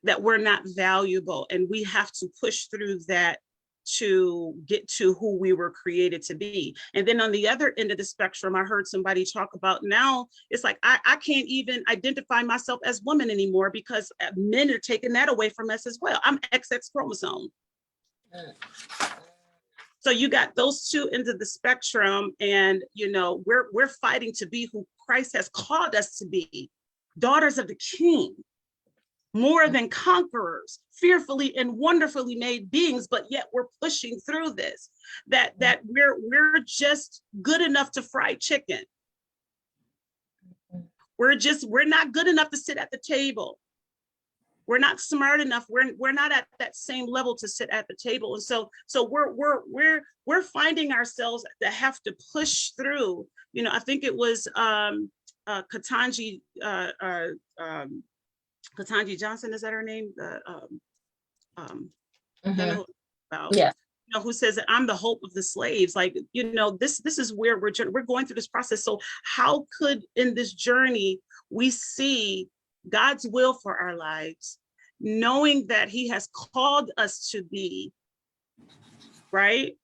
that we're not valuable, and we have to push through that to get to who we were created to be. And then on the other end of the spectrum, I heard somebody talk about, now it's like, I can't even identify myself as woman anymore because men are taking that away from us as well. I'm XX chromosome. So you got those two ends of the spectrum, and we're fighting to be who Christ has called us to be, daughters of the King, more than conquerors, fearfully and wonderfully made beings, but yet we're pushing through this, that we're just good enough to fry chicken. We're not good enough to sit at the table. We're not smart enough. We're not at that same level to sit at the table. And so we're finding ourselves to have to push through. I think it was Ketanji Johnson, is that her name? Yeah. Who says that I'm the hope of the slaves. Like, this is where we're going through this process. So how could in this journey we see God's will for our lives, knowing that He has called us to be, right,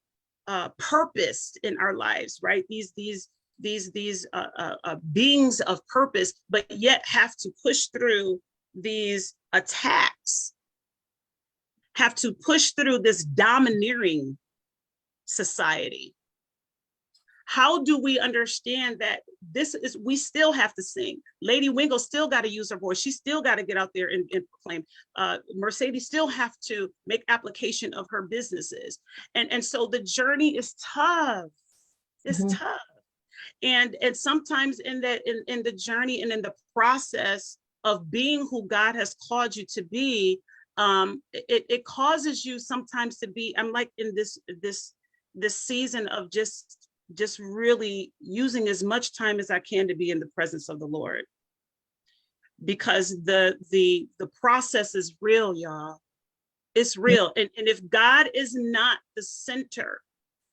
purposed in our lives, right? These beings of purpose, but yet have to push through these attacks, have to push through this domineering society. How do we understand that we still have to sing? Lady Wingo still got to use her voice. She still got to get out there and proclaim. Mercedes still have to make application of her businesses. And so the journey is tough. It's tough. And sometimes in the journey and in the process of being who God has called you to be, it causes you sometimes to be, I'm like in this season of just really using as much time as I can to be in the presence of the Lord, because the process is real, y'all. It's real. And if God is not the center,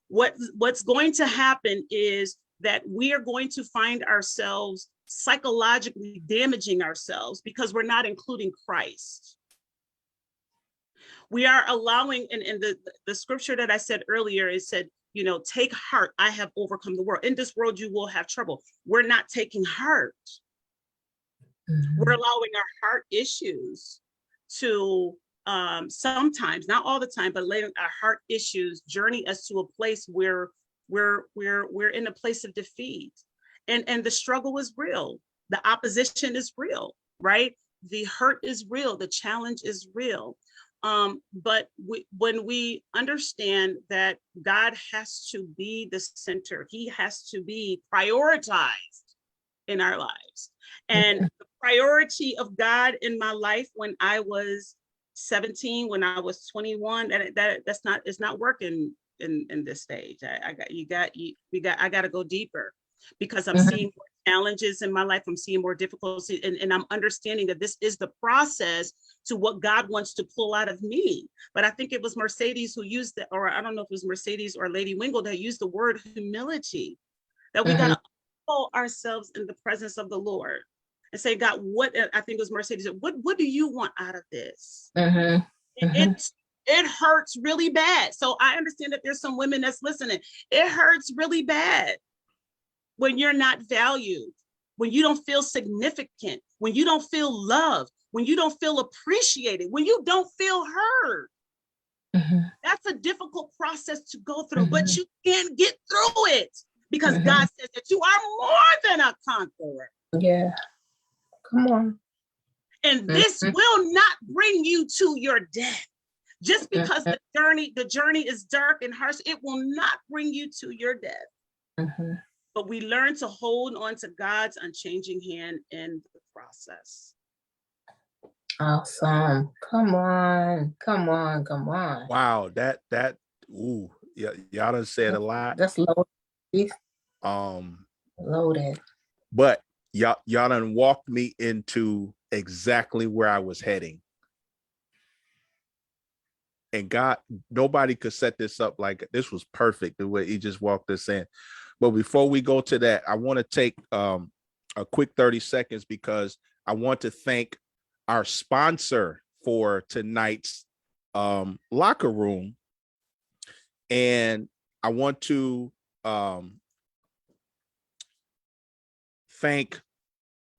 what's going to happen is that we are going to find ourselves psychologically damaging ourselves because we're not including Christ. We are allowing, and the scripture that I said earlier, it said, you know, take heart, I have overcome the world. In this world, you will have trouble. We're not taking heart. We're allowing our heart issues to sometimes, not all the time, but letting our heart issues journey us to a place where we're in a place of defeat. And the struggle is real. The opposition is real, right? The hurt is real. The challenge is real. But when we understand that God has to be the center, he has to be prioritized in our lives. And the priority of God in my life when I was 17, when I was 21, it's not working in this stage. I got to go deeper because I'm seeing more challenges in my life. I'm seeing more difficulty, and I'm understanding that this is the process to what God wants to pull out of me. But I think it was Mercedes who used it, or I don't know if it was Mercedes or Lady Wingo that used the word humility, that we got to humble ourselves in the presence of the Lord and say, God, what, I think it was Mercedes, what do you want out of this? It hurts really bad. So I understand that there's some women that's listening. It hurts really bad when you're not valued, when you don't feel significant, when you don't feel loved, when you don't feel appreciated, when you don't feel heard. That's a difficult process to go through, but you can get through it because God says that you are more than a conqueror. Yeah, come on. And this will not bring you to your death. Just because the journey is dark and harsh, it will not bring you to your death. But we learn to hold on to God's unchanging hand in the process. Awesome. Come on. Wow, ooh, yeah, y'all done said a lot. That's loaded. Loaded. But y'all done walked me into exactly where I was heading. And God, nobody could set this up like this was perfect the way he just walked us in. But before we go to that, I want to take a quick 30 seconds because I want to thank our sponsor for tonight's locker room. And I want to thank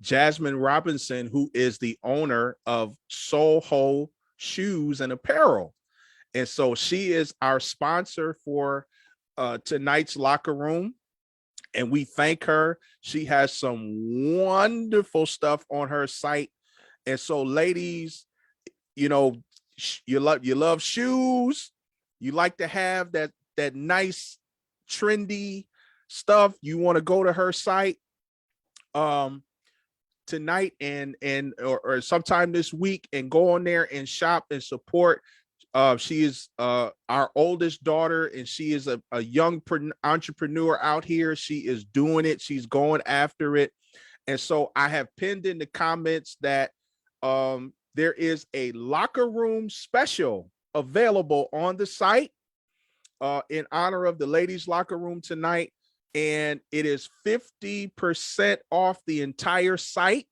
Jasmine Robinson, who is the owner of Soho Shoes and Apparel. And so she is our sponsor for tonight's locker room. And we thank her. She has some wonderful stuff on her site. And so, ladies, you know, you love shoes. You like to have that nice, trendy stuff. You want to go to her site tonight or sometime this week and go on there and shop and support. She is our oldest daughter, and she is a young entrepreneur out here. She is doing it. She's going after it. And so I have pinned in the comments that there is a locker room special available on the site in honor of the ladies' locker room tonight. And it is 50% off the entire site.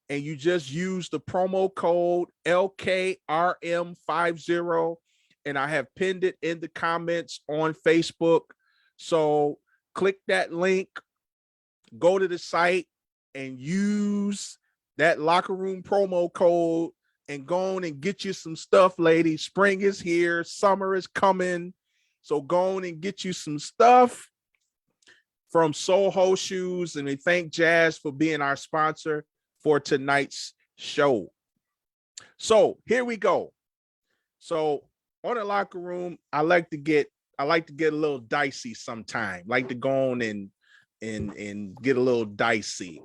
And you just use the promo code LKRM50. And I have pinned it in the comments on Facebook. So click that link, go to the site and use that locker room promo code and go on and get you some stuff, ladies. Spring is here. Summer is coming. So go on and get you some stuff from Soho Shoes. And we thank Jazz for being our sponsor for tonight's show. So here we go. So on the locker room, I like to get a little dicey sometime. Like to go on and get a little dicey.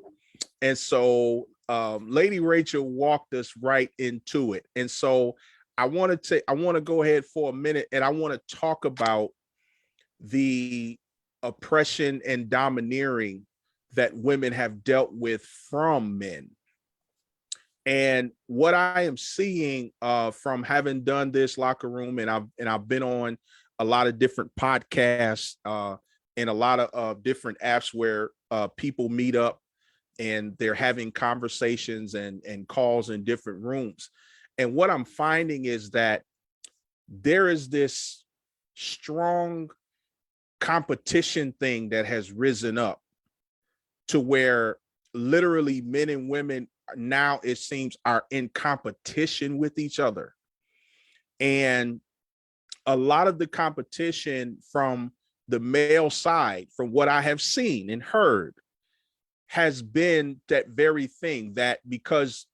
And so Lady Rachel walked us right into it. And so I want to go ahead for a minute and I want to talk about the oppression and domineering that women have dealt with from men. And what I am seeing from having done this locker room, and I've been on a lot of different podcasts and a lot of different apps where people meet up and they're having conversations and calls in different rooms. And what I'm finding is that there is this strong competition thing that has risen up to where literally men and women now, it seems, are in competition with each other. And a lot of the competition from the male side, from what I have seen and heard, has been that very thing, that because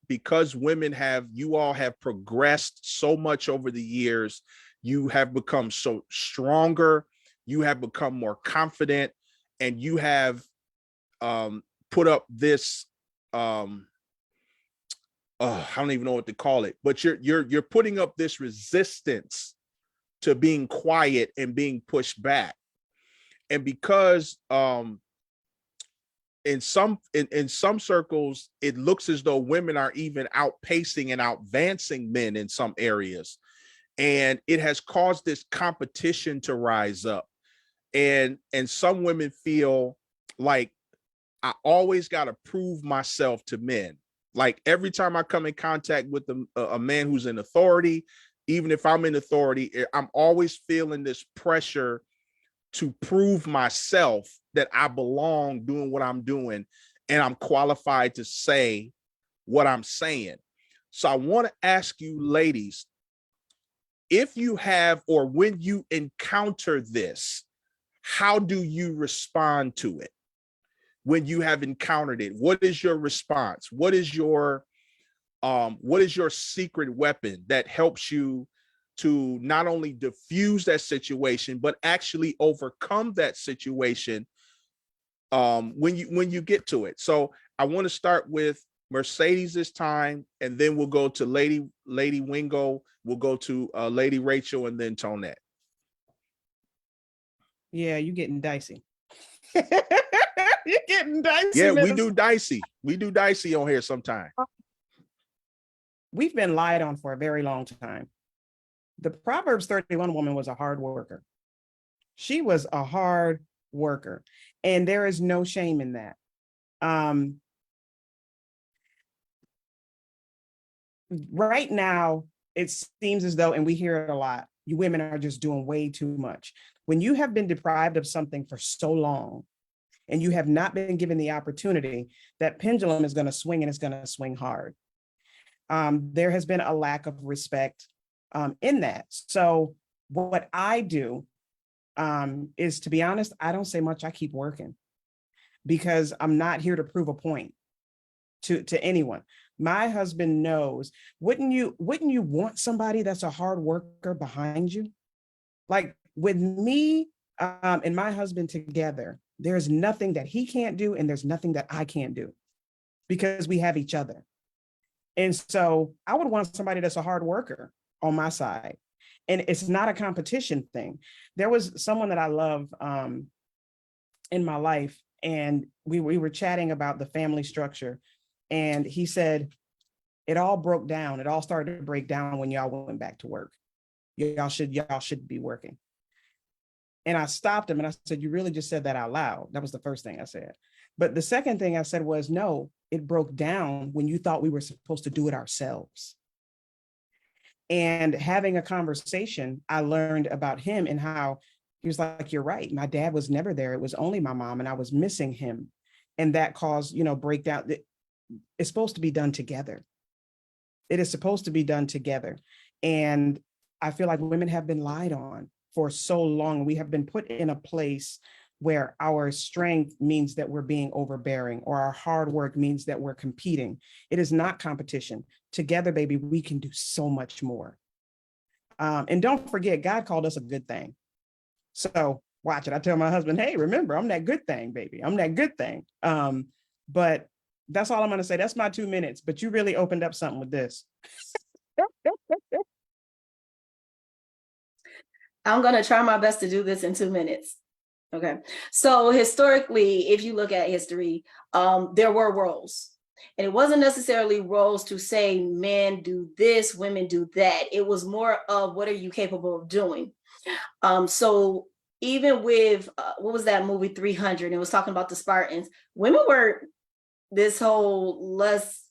women you all have progressed so much over the years, you have become so stronger, you have become more confident, and you have put up this I don't even know what to call it, but you're putting up this resistance to being quiet and being pushed back. And because in some circles, it looks as though women are even outpacing and advancing men in some areas. And it has caused this competition to rise up. And some women feel like, I always got to prove myself to men. Like every time I come in contact with a man who's in authority, even if I'm in authority, I'm always feeling this pressure to prove myself that I belong doing what I'm doing and I'm qualified to say what I'm saying. So I want to ask you, ladies, if you have, or when you encounter this, how do you respond to it? When you have encountered it, what is your response? What is your secret weapon that helps you to not only diffuse that situation, but actually overcome that situation when you get to it? So I want to start with Mercedes this time, and then we'll go to Lady Wingo, we'll go to Lady Rachel, and then Tonette. Yeah, you're getting dicey. You're getting dicey. Yeah, we do dicey. We do dicey on here sometimes. We've been lied on for a very long time. The Proverbs 31 woman was a hard worker. She was a hard worker, and there is no shame in that. Right now, it seems as though, and we hear it a lot, you women are just doing way too much. When you have been deprived of something for so long, and you have not been given the opportunity, that pendulum is going to swing, and it's going to swing hard. There has been a lack of respect in that. So what I do is, to be honest, I don't say much. I keep working, because I'm not here to prove a point to anyone. My husband knows. Wouldn't you want somebody that's a hard worker behind you? Like with me and my husband together, there's nothing that he can't do, and there's nothing that I can't do, because we have each other. And so I would want somebody that's a hard worker on my side. And it's not a competition thing. There was someone that I love in my life, and we were chatting about the family structure. And he said, it all broke down. It all started to break down when y'all went back to work. Y'all should be working. And I stopped him and I said, you really just said that out loud. That was the first thing I said. But the second thing I said was, no, it broke down when you thought we were supposed to do it ourselves. And having a conversation, I learned about him and how he was like, you're right. My dad was never there. It was only my mom, and I was missing him. And that caused, breakdown. It's supposed to be done together. It is supposed to be done together. And I feel like women have been lied on for so long. We have been put in a place where our strength means that we're being overbearing, or our hard work means that we're competing. It is not competition. Together, baby, we can do so much more. And don't forget, God called us a good thing. So watch it. I tell my husband, hey, remember, I'm that good thing, baby. I'm that good thing. But that's all I'm going to say. That's my 2 minutes, but you really opened up something with this. I'm going to try my best to do this in 2 minutes. Okay. So historically, if you look at history, there were roles. And it wasn't necessarily roles to say men do this, women do that. It was more of what are you capable of doing? So even with, what was that movie 300? It was talking about the Spartans. Women were this whole let's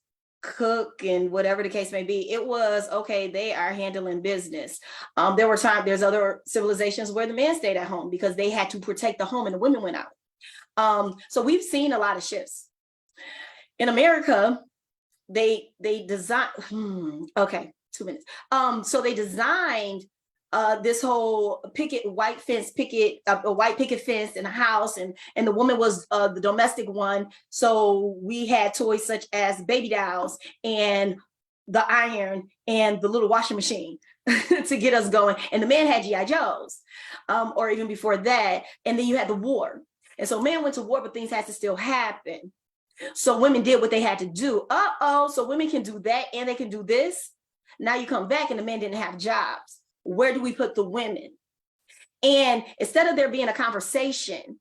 cook and whatever the case may be. It was, okay, they are handling business. There's other civilizations where the men stayed at home because they had to protect the home and the women went out. So we've seen a lot of shifts. In America, they designed, okay, 2 minutes. So they designed this whole a white picket fence in a house, and the woman was the domestic one. So we had toys such as baby dolls and the iron and the little washing machine to get us going. And the man had GI Joes, or even before that. And then you had the war. And so men went to war, but things had to still happen. So women did what they had to do. So women can do that and they can do this. Now you come back and the men didn't have jobs. Where do we put the women? And instead of there being a conversation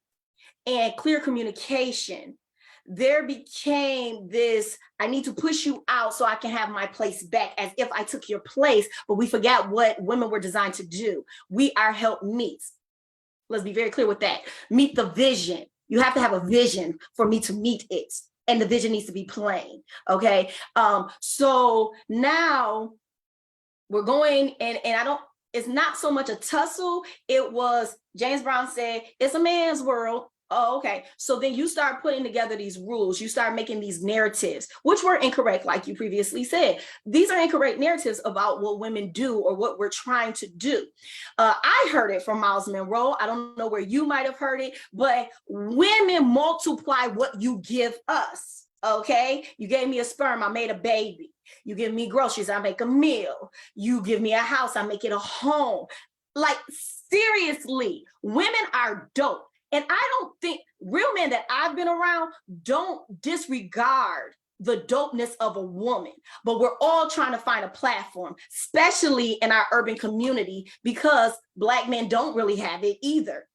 and clear communication, there became this, I need to push you out so I can have my place back, as if I took your place, but we forgot what women were designed to do. We are helpmeets. Let's be very clear with that. Meet the vision. You have to have a vision for me to meet it. And the vision needs to be plain, okay? So now we're going, and it's not so much a tussle. It was, James Brown said, it's a man's world. Oh, okay. So then you start putting together these rules. You start making these narratives, which were incorrect, like you previously said. These are incorrect narratives about what women do or what we're trying to do. I heard it from Miles Monroe. I don't know where you might have heard it, but women multiply what you give us. Okay. You gave me a sperm, I made a baby. You give me groceries, I make a meal. You give me a house, I make it a home. Like, seriously, women are dope. And I don't think real men that I've been around don't disregard the dopeness of a woman, but we're all trying to find a platform, especially in our urban community, because Black men don't really have it either.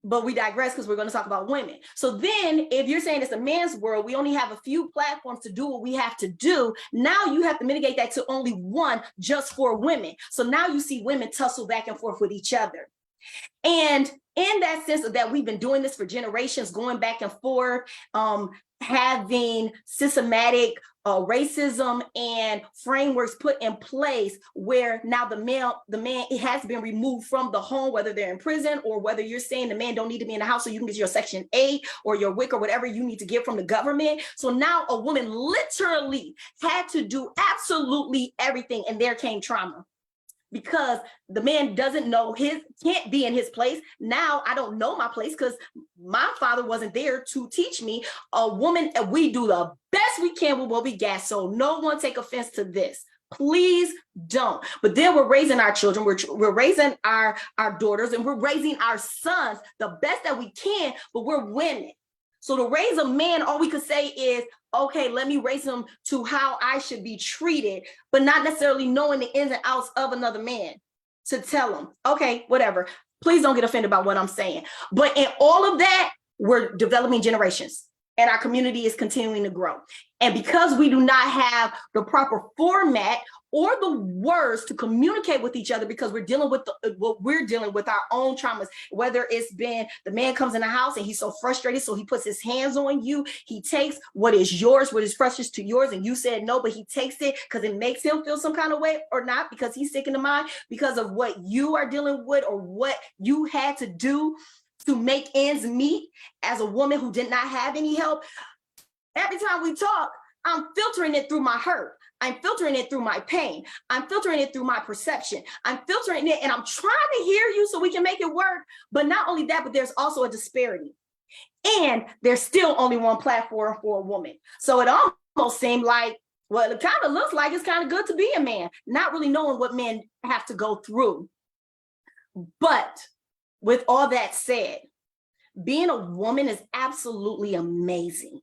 But we digress because we're going to talk about women. So then if you're saying it's a man's world, we only have a few platforms to do what we have to do. Now you have to mitigate that to only one just for women. So now you see women tussle back and forth with each other. And in that sense of that, we've been doing this for generations, going back and forth, having systematic racism and frameworks put in place where now the man, it has been removed from the home, whether they're in prison or whether you're saying the man don't need to be in the house so you can get your Section 8 or your WIC or whatever you need to get from the government. So now a woman literally had to do absolutely everything, and there came trauma. Because the man doesn't know can't be in his place. Now I don't know my place because my father wasn't there to teach me. A woman, we do the best we can with what we got. So no one take offense to this. Please don't. But then we're raising our children. We're raising our daughters, and we're raising our sons the best that we can, but we're women. So to raise a man, all we could say is, okay, let me raise him to how I should be treated, but not necessarily knowing the ins and outs of another man to tell him, okay, whatever. Please don't get offended by what I'm saying. But in all of that, we're developing generations, and our community is continuing to grow. And because we do not have the proper format or the words to communicate with each other, because we're dealing with what we're dealing with, our own traumas, whether it's been the man comes in the house and he's so frustrated, so he puts his hands on you. He takes what is yours, what is precious to yours, and you said no, but he takes it because it makes him feel some kind of way, or not, because he's sick in the mind because of what you are dealing with or what you had to do to make ends meet as a woman who did not have any help. Every time we talk, I'm filtering it through my hurt. I'm filtering it through my pain. I'm filtering it through my perception. I'm filtering it, and I'm trying to hear you so we can make it work. But not only that, but there's also a disparity. And there's still only one platform for a woman. So it almost seemed like, well, it kind of looks like it's kind of good to be a man, not really knowing what men have to go through. But with all that said, being a woman is absolutely amazing.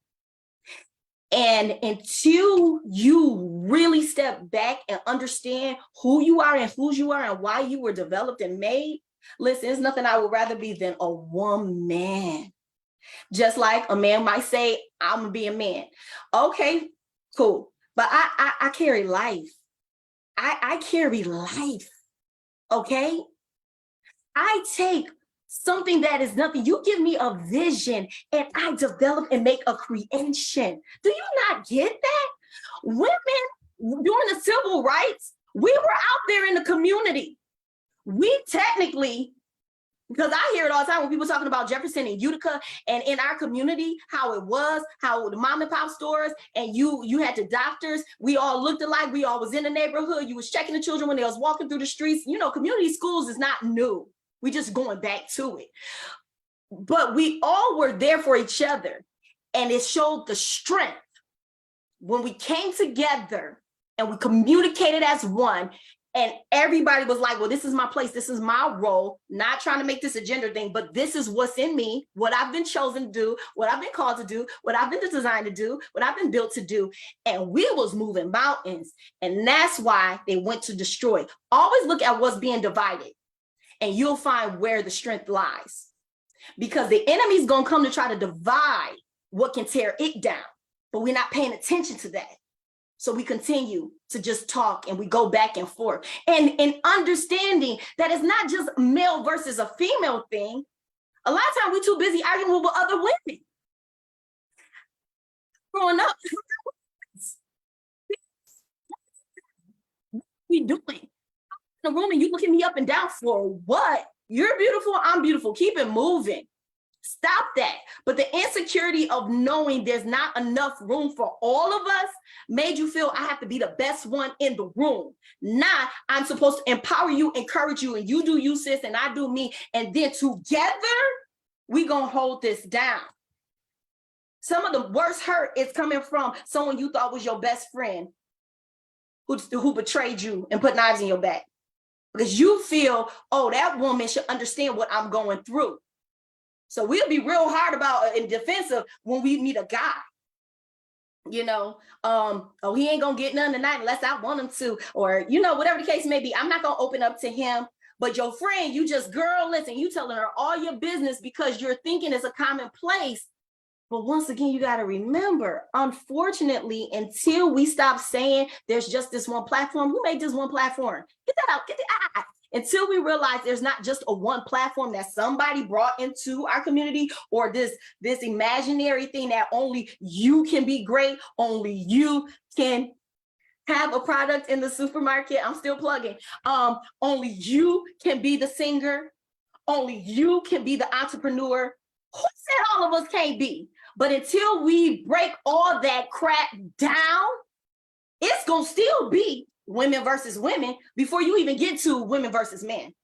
And until you really step back and understand who you are and whose you are and why you were developed and made, listen, there's nothing I would rather be than a woman. Just like a man might say, I'm gonna be a man. Okay, cool. But I carry life. I carry life. Okay. I take something that is nothing. You give me a vision and I develop and make a creation. Do you not get that? Women during the civil rights, we were out there in the community. We technically, because I hear it all the time when people talking about Jefferson and Utica and in our community, how it was, how the mom and pop stores and you had the doctors, we all looked alike, we all was in the neighborhood, you was checking the children when they was walking through the streets. You know, community schools is not new. We just going back to it. But we all were there for each other. And it showed the strength when we came together and we communicated as one. And everybody was like, well, this is my place. This is my role. Not trying to make this a gender thing, but this is what's in me, what I've been chosen to do, what I've been called to do, what I've been designed to do, what I've been built to do. And we was moving mountains. And that's why they went to destroy. Always look at what's being divided and you'll find where the strength lies. Because the enemy's going to come to try to divide what can tear it down. But we're not paying attention to that. So we continue to just talk and we go back and forth. And understanding that it's not just male versus a female thing. A lot of times we're too busy arguing with other women. Growing up, what we doing? In the room and you looking me up and down for what? You're beautiful, I'm beautiful. Keep it moving. Stop that. But the insecurity of knowing there's not enough room for all of us made you feel I have to be the best one in the room. Not I'm supposed to empower you, encourage you, and you do you, sis, and I do me. And then together, we gonna hold this down. Some of the worst hurt is coming from someone you thought was your best friend who betrayed you and put knives in your back. Because you feel, oh, that woman should understand what I'm going through. So we'll be real hard about and defensive when we meet a guy. You know, oh, he ain't gonna get none tonight unless I want him to, or, you know, whatever the case may be. I'm not gonna open up to him. But your friend, you just, girl, listen, you telling her all your business because you're thinking it's a commonplace. But once again, you got to remember, unfortunately, until we stop saying there's just this one platform, who made this one platform? Get that out, get that out. Until we realize there's not just a one platform that somebody brought into our community or this imaginary thing that only you can be great, only you can have a product in the supermarket. I'm still plugging. Only you can be the singer. Only you can be the entrepreneur. Who said all of us can't be? But until we break all that crap down, it's going to still be women versus women before you even get to women versus men.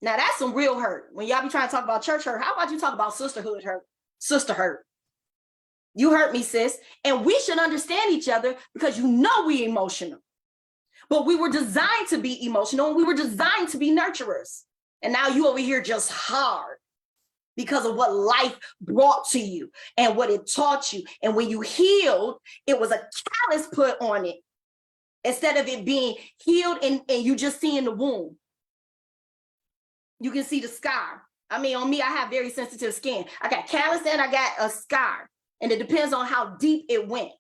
Now that's some real hurt. When y'all be trying to talk about church hurt, how about you talk about sisterhood hurt? Sister hurt. You hurt me, sis. And we should understand each other because you know we emotional. But we were designed to be emotional and we were designed to be nurturers. And now you over here just hard because of what life brought to you and what it taught you. And when you healed, it was a callus put on it instead of it being healed and you just seeing the wound. You can see the scar. I mean, on me, I have very sensitive skin. I got callus and I got a scar. And it depends on how deep it went.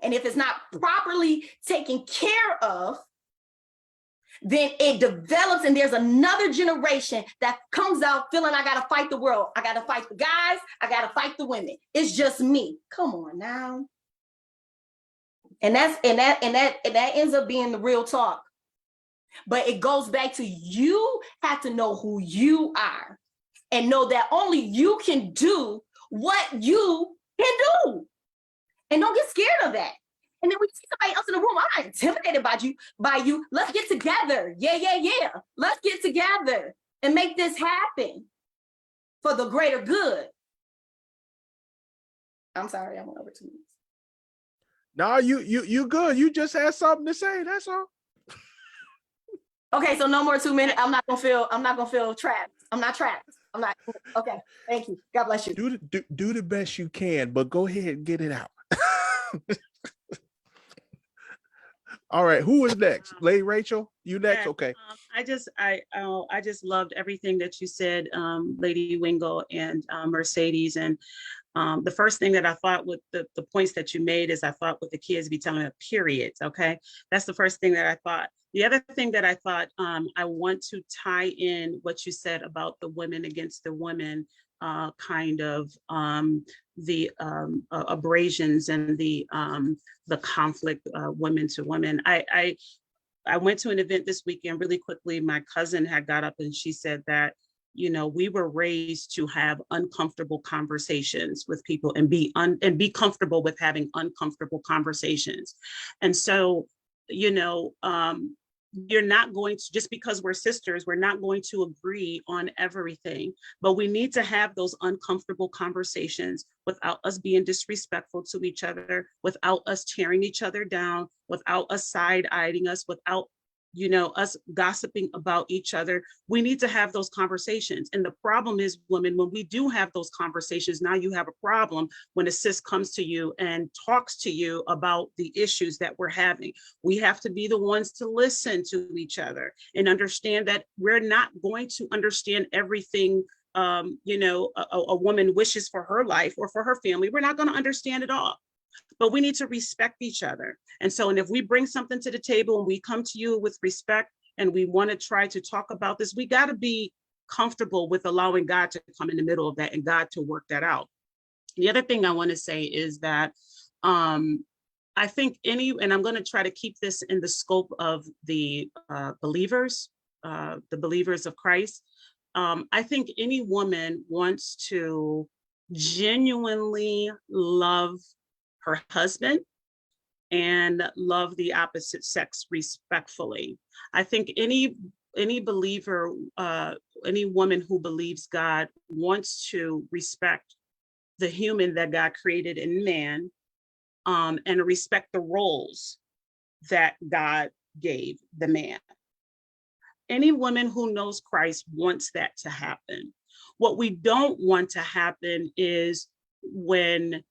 And if it's not properly taken care of, then it develops and there's another generation that comes out feeling I gotta fight the world. I gotta fight the guys. I gotta fight the women. It's just me. Come on now. And that ends up being the real talk. But it goes back to you have to know who you are and know that only you can do what you can do. And don't get scared of that. And then we see somebody else in the room, I'm not intimidated by you. Let's get together. Yeah. Let's get together and make this happen for the greater good. I'm sorry, I went over 2 minutes. No, you good. You just had something to say. That's all. Okay, so no more 2 minutes. I'm not gonna feel trapped. I'm not trapped. I'm not. Okay, thank you. God bless you. Do the best you can, but go ahead and get it out. All right, who is next? Lady Rachel, you next? Yes, Okay. I just loved everything that you said, Lady Wingo and Mercedes. And the first thing that I thought with the points that you made is I thought with the kids be telling them periods. Okay. That's the first thing that I thought. The other thing that I thought, I want to tie in what you said about the women against the women, kind of the abrasions and the conflict, women to women. I went to an event this weekend really quickly. My cousin had got up and she said that, you know, we were raised to have uncomfortable conversations with people and be comfortable with having uncomfortable conversations. And so, you know, you're not going to, just because we're sisters, we're not going to agree on everything, but we need to have those uncomfortable conversations without us being disrespectful to each other, without us tearing each other down, without us side-eyeing us, without, you know, us gossiping about each other. We need to have those conversations. And the problem is, women, when we do have those conversations, now you have a problem when a sis comes to you and talks to you about the issues that we're having. We have to be the ones to listen to each other and understand that we're not going to understand everything. You know, a woman wishes for her life or for her family. We're not going to understand it all. But we need to respect each other. And so, and if we bring something to the table and we come to you with respect and we want to try to talk about this, we got to be comfortable with allowing God to come in the middle of that and God to work that out. The other thing I want to say is that I think and I'm going to try to keep this in the scope of the believers of Christ. I think any woman wants to genuinely love her husband and love the opposite sex respectfully. I think any believer, any woman who believes God wants to respect the human that God created in man, and respect the roles that God gave the man. Any woman who knows Christ wants that to happen. What we don't want to happen is when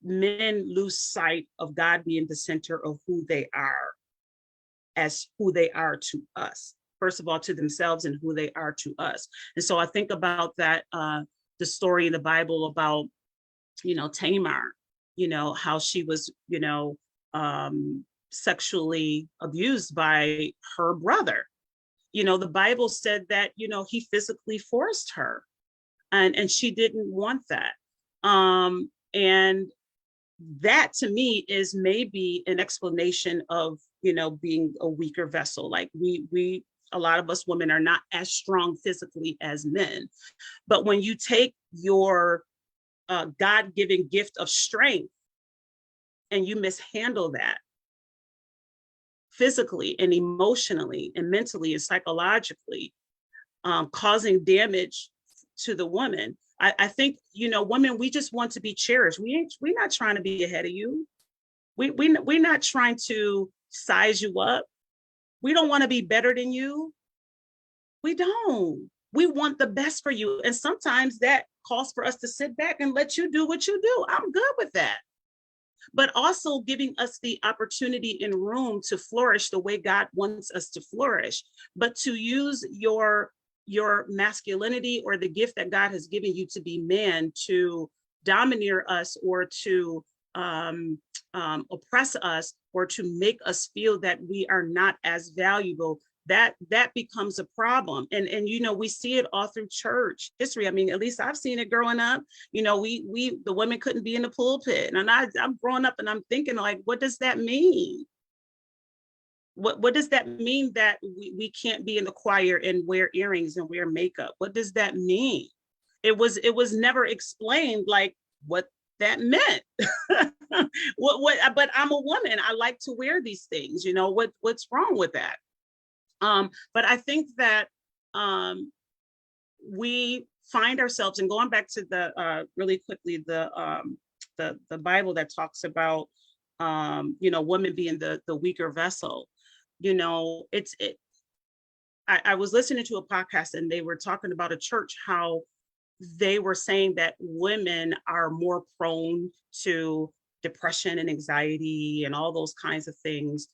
men lose sight of God being the center of who they are, as who they are to us. First of all, to themselves and who they are to us. And so I think about that, the story in the Bible about, you know, Tamar, you know, how she was, you know, sexually abused by her brother. You know, the Bible said that, you know, he physically forced her and she didn't want that. And that to me is maybe an explanation of, you know, being a weaker vessel. Like a lot of us women are not as strong physically as men. But when you take your God-given gift of strength and you mishandle that physically and emotionally and mentally and psychologically, causing damage to the woman, I think, you know, women, we just want to be cherished. We're not trying to be ahead of you. We're not trying to size you up. We don't want to be better than you. We don't. We want the best for you. And sometimes that calls for us to sit back and let you do what you do. I'm good with that. But also giving us the opportunity and room to flourish the way God wants us to flourish. But to use your masculinity or the gift that God has given you to be man to domineer us or to oppress us or to make us feel that we are not as valuable, that becomes a problem. And you know, we see it all through church history. I mean, at least I've seen it growing up. You know, the women couldn't be in the pulpit. And I'm growing up and I'm thinking, like, what does that mean? What does that mean that we can't be in the choir and wear earrings and wear makeup? What does that mean? It was never explained like what that meant. But I'm a woman. I like to wear these things. You know, what's wrong with that? But I think that we find ourselves, and going back to the really quickly, the Bible that talks about you know, women being the weaker vessel. You know, I was listening to a podcast and they were talking about a church, how they were saying that women are more prone to depression and anxiety and all those kinds of things,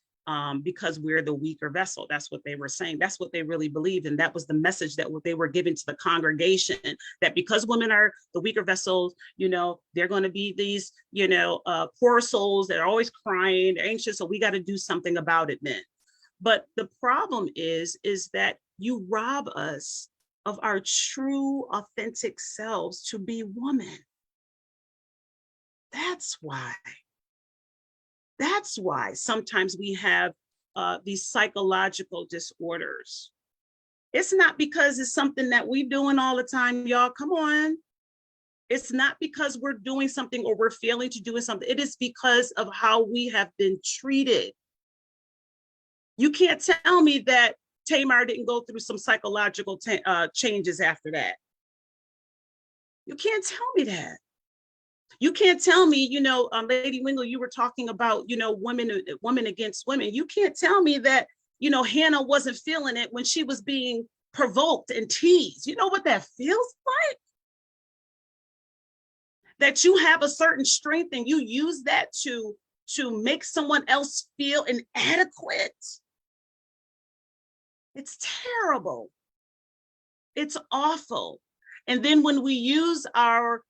because we're the weaker vessel. That's what they were saying. That's what they really believed. And that was the message that they were giving to the congregation, that because women are the weaker vessels, they're going to be these, poor souls that are always crying, anxious. So we got to do something about it, men. But the problem is that you rob us of our true, authentic selves to be woman. That's why sometimes we have these psychological disorders. It's not because it's something that we doing all the time, y'all. Come on. It's not because we're doing something or we're failing to do something. It is because of how we have been treated. You can't tell me that Tamar didn't go through some psychological changes after that. You can't tell me that. You can't tell me, Lady Wingo, you were talking about, women against women. You can't tell me that, Hannah wasn't feeling it when she was being provoked and teased. You know what that feels like? That you have a certain strength and you use that to make someone else feel inadequate. It's terrible. It's awful. And then when we use our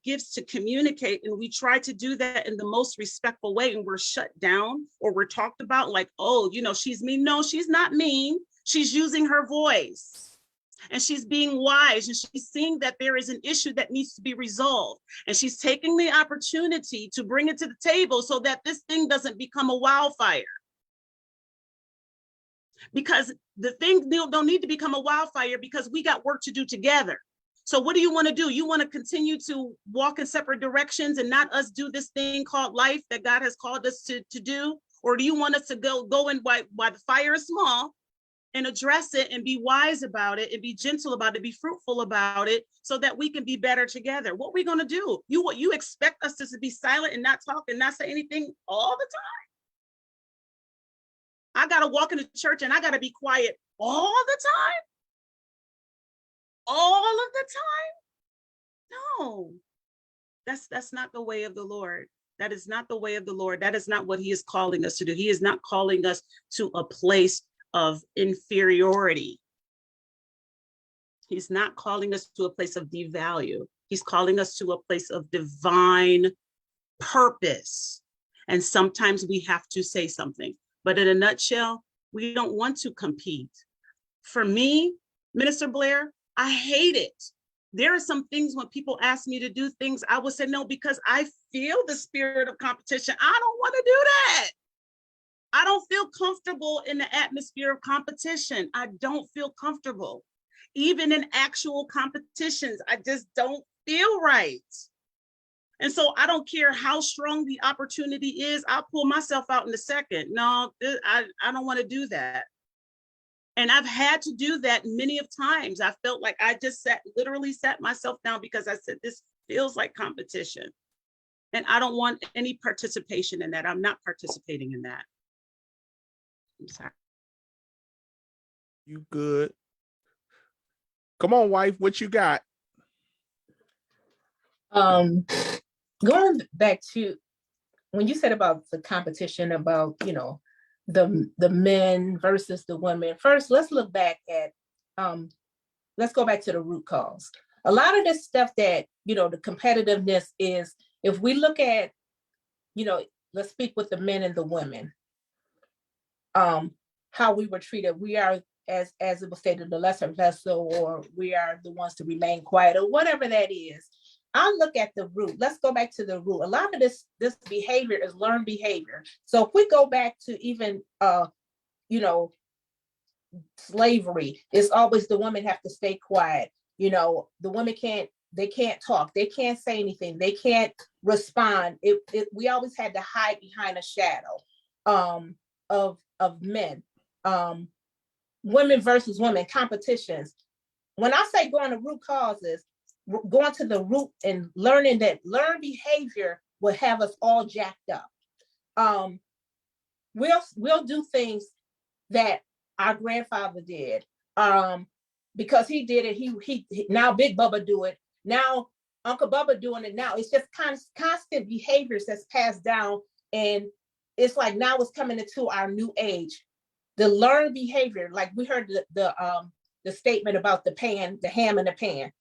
gifts to communicate and we try to do that in the most respectful way and we're shut down or we're talked about like, oh, she's mean. No, she's not mean. She's using her voice and she's being wise and she's seeing that there is an issue that needs to be resolved. And she's taking the opportunity to bring it to the table so that this thing doesn't become a wildfire. Because the thing don't need to become a wildfire because we got work to do together. So what do you want to do? You want to continue to walk in separate directions and not us do this thing called life that God has called us to do? Or do you want us to go in while the fire is small and address it and be wise about it and be gentle about it, be fruitful about it so that we can be better together? What are we going to do? You expect us to be silent and not talk and not say anything all the time? I got to walk into church and I got to be quiet all the time? All of the time? No, that's not the way of the Lord. That is not the way of the Lord. That is not what he is calling us to do. He is not calling us to a place of inferiority. He's not calling us to a place of devalue. He's calling us to a place of divine purpose. And sometimes we have to say something. But in a nutshell, we don't want to compete. For me, Minister Blair, I hate it. There are some things when people ask me to do things, I will say no, because I feel the spirit of competition. I don't want to do that. I don't feel comfortable in the atmosphere of competition. I don't feel comfortable. Even in actual competitions, I just don't feel right. And so I don't care how strong the opportunity is, I'll pull myself out in a second. No, I don't want to do that. And I've had to do that many of times. I felt like I just literally sat myself down because I said, this feels like competition. And I don't want any participation in that. I'm not participating in that. I'm sorry. You good? Come on, wife, what you got? Going back to when you said about the competition about, the men versus the women. First, let's look back at, let's go back to the root cause. A lot of this stuff that, the competitiveness is, if we look at, let's speak with the men and the women, how we were treated. We are, as it was stated, the lesser vessel, or we are the ones to remain quiet, or whatever that is. I'll look at the root. Let's go back to the root. A lot of this behavior is learned behavior. So if we go back to even, slavery, it's always the women have to stay quiet. The women can't talk. They can't say anything. They can't respond. We always had to hide behind a shadow of men. Women versus women, competitions. When I say going to root causes, going to the root and learning that learned behavior will have us all jacked up. We'll do things that our grandfather did because he did it. He now Big Bubba do it. Now Uncle Bubba doing it now. It's just constant behaviors that's passed down. And it's like now it's coming into our new age. The learned behavior, like we heard the statement about the ham in the pan.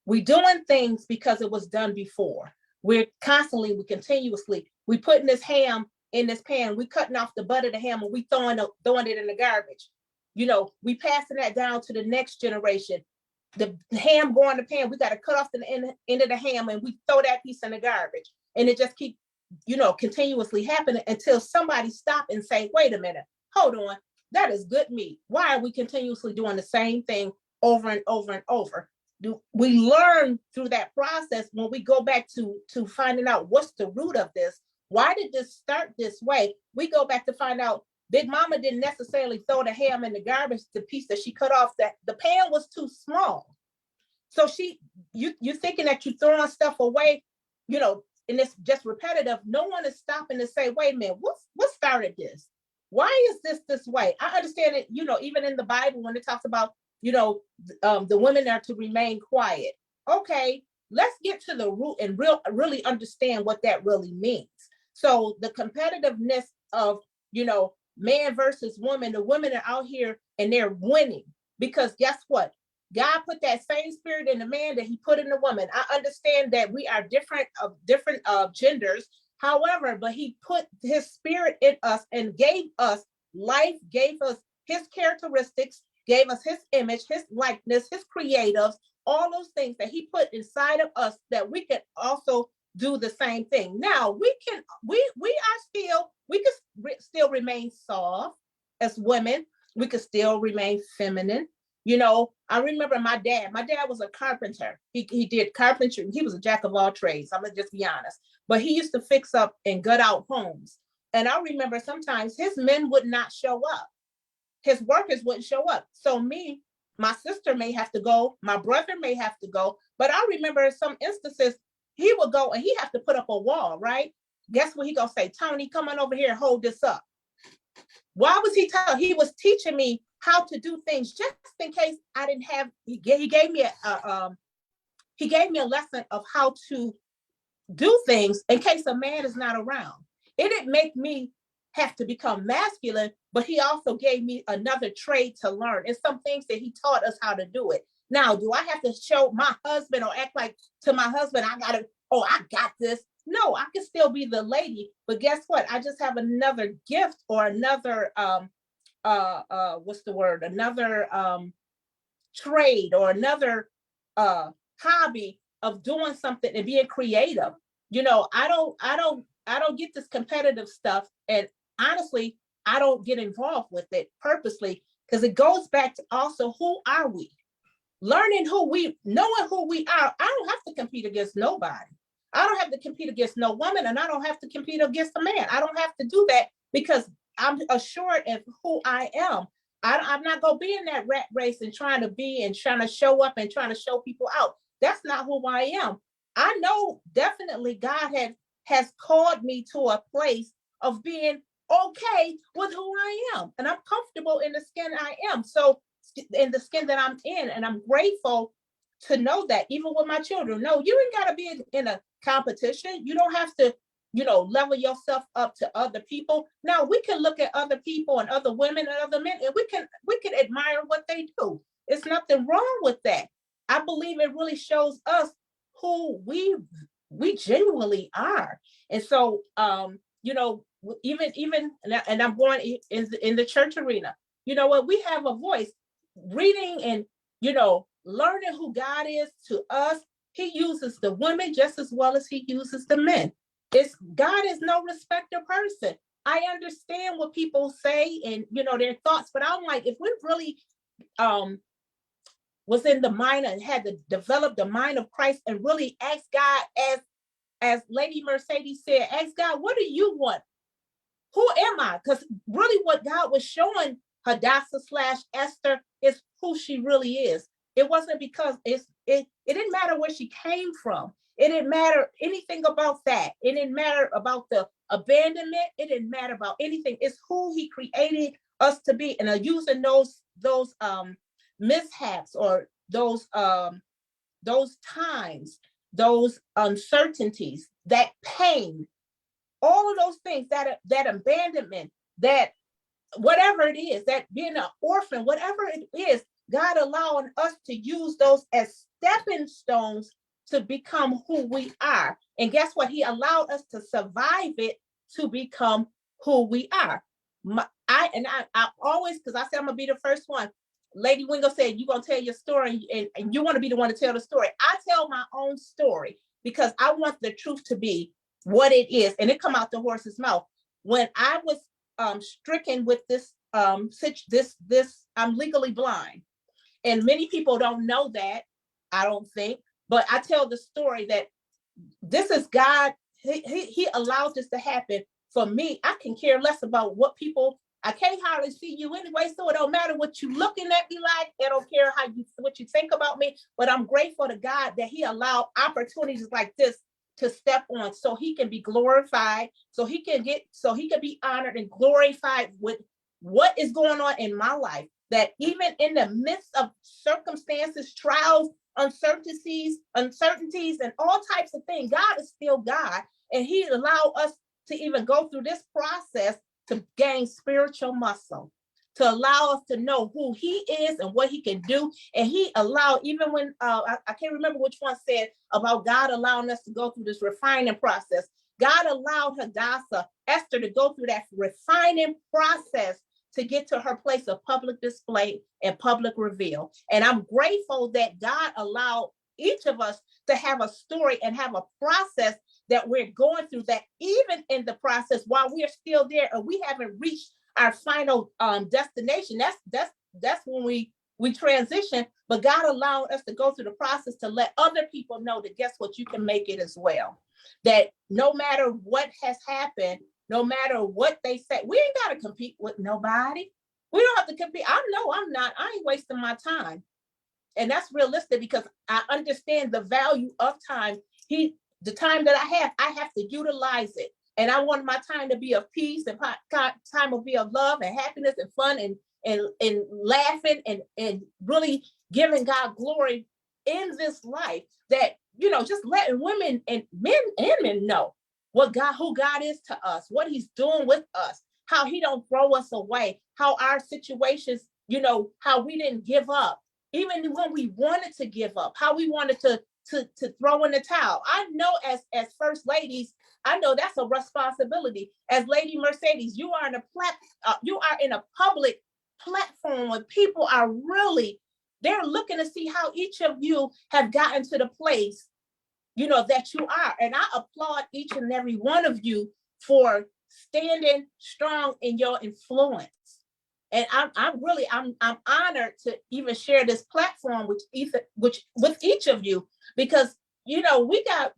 We doing things because it was done before. We continuously, we putting this ham in this pan, we cutting off the butt of the ham and we throwing it in the garbage. You know, we passing that down to the next generation. The ham going in the pan, we got to cut off the end of the ham and we throw that piece in the garbage. And it just keep, continuously happening until somebody stop and say, wait a minute, hold on, that is good meat. Why are we continuously doing the same thing over and over and over? We learn through that process when we go back to finding out what's the root of this. Why did this start this way? We go back to find out Big Mama didn't necessarily throw the ham in the garbage, the piece that she cut off, that the pan was too small. So you're thinking that you're throwing stuff away, and it's just repetitive. No one is stopping to say, wait a minute, what started this? Why is this way? I understand it, even in the Bible when it talks about, the women are to remain quiet. Okay, let's get to the root and really understand what that really means. So the competitiveness of, man versus woman, the women are out here and they're winning because guess what? God put that same spirit in the man that he put in the woman. I understand that we are different genders. However, but he put his spirit in us and gave us life, gave us his characteristics, gave us his image, his likeness, his creatives, all those things that he put inside of us that we can also do the same thing. Now we can still remain soft as women. We could still remain feminine. I remember my dad was a carpenter. He did carpentry. He was a jack of all trades. I'm gonna just be honest, but he used to fix up and gut out homes. And I remember sometimes his men would not show up. His workers wouldn't show up. So my sister may have to go, my brother may have to go. But I remember in some instances, he would go and he have to put up a wall, right? Guess what he gonna say? Tony, come on over here and hold this up. Why was he telling? He was teaching me how to do things just in case I didn't have, he gave me a lesson of how to do things in case a man is not around. It didn't make me have to become masculine, but he also gave me another trade to learn and some things that he taught us how to do it. Now, do I have to show my husband or act like to my husband, I got this? No, I can still be the lady, but guess what? I just have another gift or another, another trade or another hobby of doing something and being creative. I don't get this competitive stuff. And honestly, I don't get involved with it purposely because it goes back to also, who are we? Knowing who we are. I don't have to compete against nobody. I don't have to compete against no woman, and I don't have to compete against a man. I don't have to do that because I'm assured of who I am. I'm not going to be in that rat race and trying to show up and trying to show people out. That's not who I am. I know definitely God has called me to a place of being okay with who I am. And I'm comfortable in the skin I am. So in the skin that I'm in, and I'm grateful to know that even with my children. No, you ain't got to be in a competition. You don't have to, level yourself up to other people. Now we can look at other people and other women and other men, and we can admire what they do. It's nothing wrong with that. I believe it really shows us who we genuinely are. And so, even, and I'm going in the church arena, we have a voice reading and, learning who God is to us. He uses the women just as well as he uses the men. God is no respecter person. I understand what people say and, their thoughts, but I'm like, if we really, was in the mind and had to develop the mind of Christ and really ask God, as Lady Mercedes said, ask God, what do you want? Who am I? Because really what God was showing Hadassah/Esther is who she really is. It wasn't because it didn't matter where she came from. It didn't matter anything about that. It didn't matter about the abandonment. It didn't matter about anything. It's who he created us to be. And using those mishaps or those times those uncertainties, that pain, all of those things, that abandonment, that whatever it is, that being an orphan, whatever it is, God allowing us to use those as stepping stones to become who we are. And guess what? He allowed us to survive it to become who we are. I always, because I said I'm gonna be the first one. Lady Wingo said, you're gonna tell your story and you want to be the one to tell the story. I tell my own story because I want the truth to be what it is, and it come out the horse's mouth. When I was stricken with this I'm legally blind, and many people don't know that, I don't think, but I tell the story that this is God. He allowed this to happen for me. I can care less about what people, I can't hardly see you anyway, so it don't matter what you looking at me like. I don't care what you think about me, but I'm grateful to God that he allowed opportunities like this to step on so he can be glorified, so he can be honored and glorified with what is going on in my life. That even in the midst of circumstances, trials, uncertainties, and all types of things, God is still God. And he allowed us to even go through this process to gain spiritual muscle, to allow us to know who he is and what he can do. And he allowed, even when, I can't remember which one said about God allowing us to go through this refining process. God allowed Hadassah, Esther, to go through that refining process to get to her place of public display and public reveal. And I'm grateful that God allowed each of us to have a story and have a process that we're going through, that even in the process, while we are still there and we haven't reached our final destination, that's when we transition. But God allowed us to go through the process to let other people know that, guess what, you can make it as well. That no matter what has happened, no matter what they say, we ain't got to compete with nobody. We don't have to compete. I know I'm not. I ain't wasting my time. And that's realistic because I understand the value of time. The time that I have to utilize it. And I want my time to be of peace, and time will be of love and happiness and fun and laughing and really giving God glory in this life. That, just letting women and men know who God is to us, what he's doing with us, how he don't throw us away, how our situations, how we didn't give up, even when we wanted to give up, how we wanted to throw in the towel. I know as first ladies, I know that's a responsibility. As Lady Mercedes, you are in a public platform where people are really, they're looking to see how each of you have gotten to the place that you are. And I applaud each and every one of you for standing strong in your influence. And I'm honored to even share this platform with each of you, because we got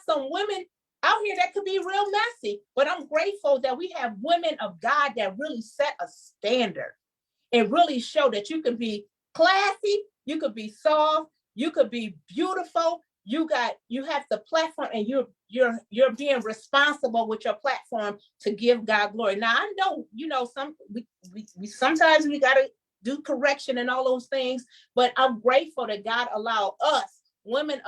some women out here that could be real messy, but I'm grateful that we have women of God that really set a standard and really show that you can be classy, you could be soft, you could be beautiful. You have the platform, and you're being responsible with your platform to give God glory. Now I know, we sometimes we gotta do correction and all those things, but I'm grateful that God allowed us, women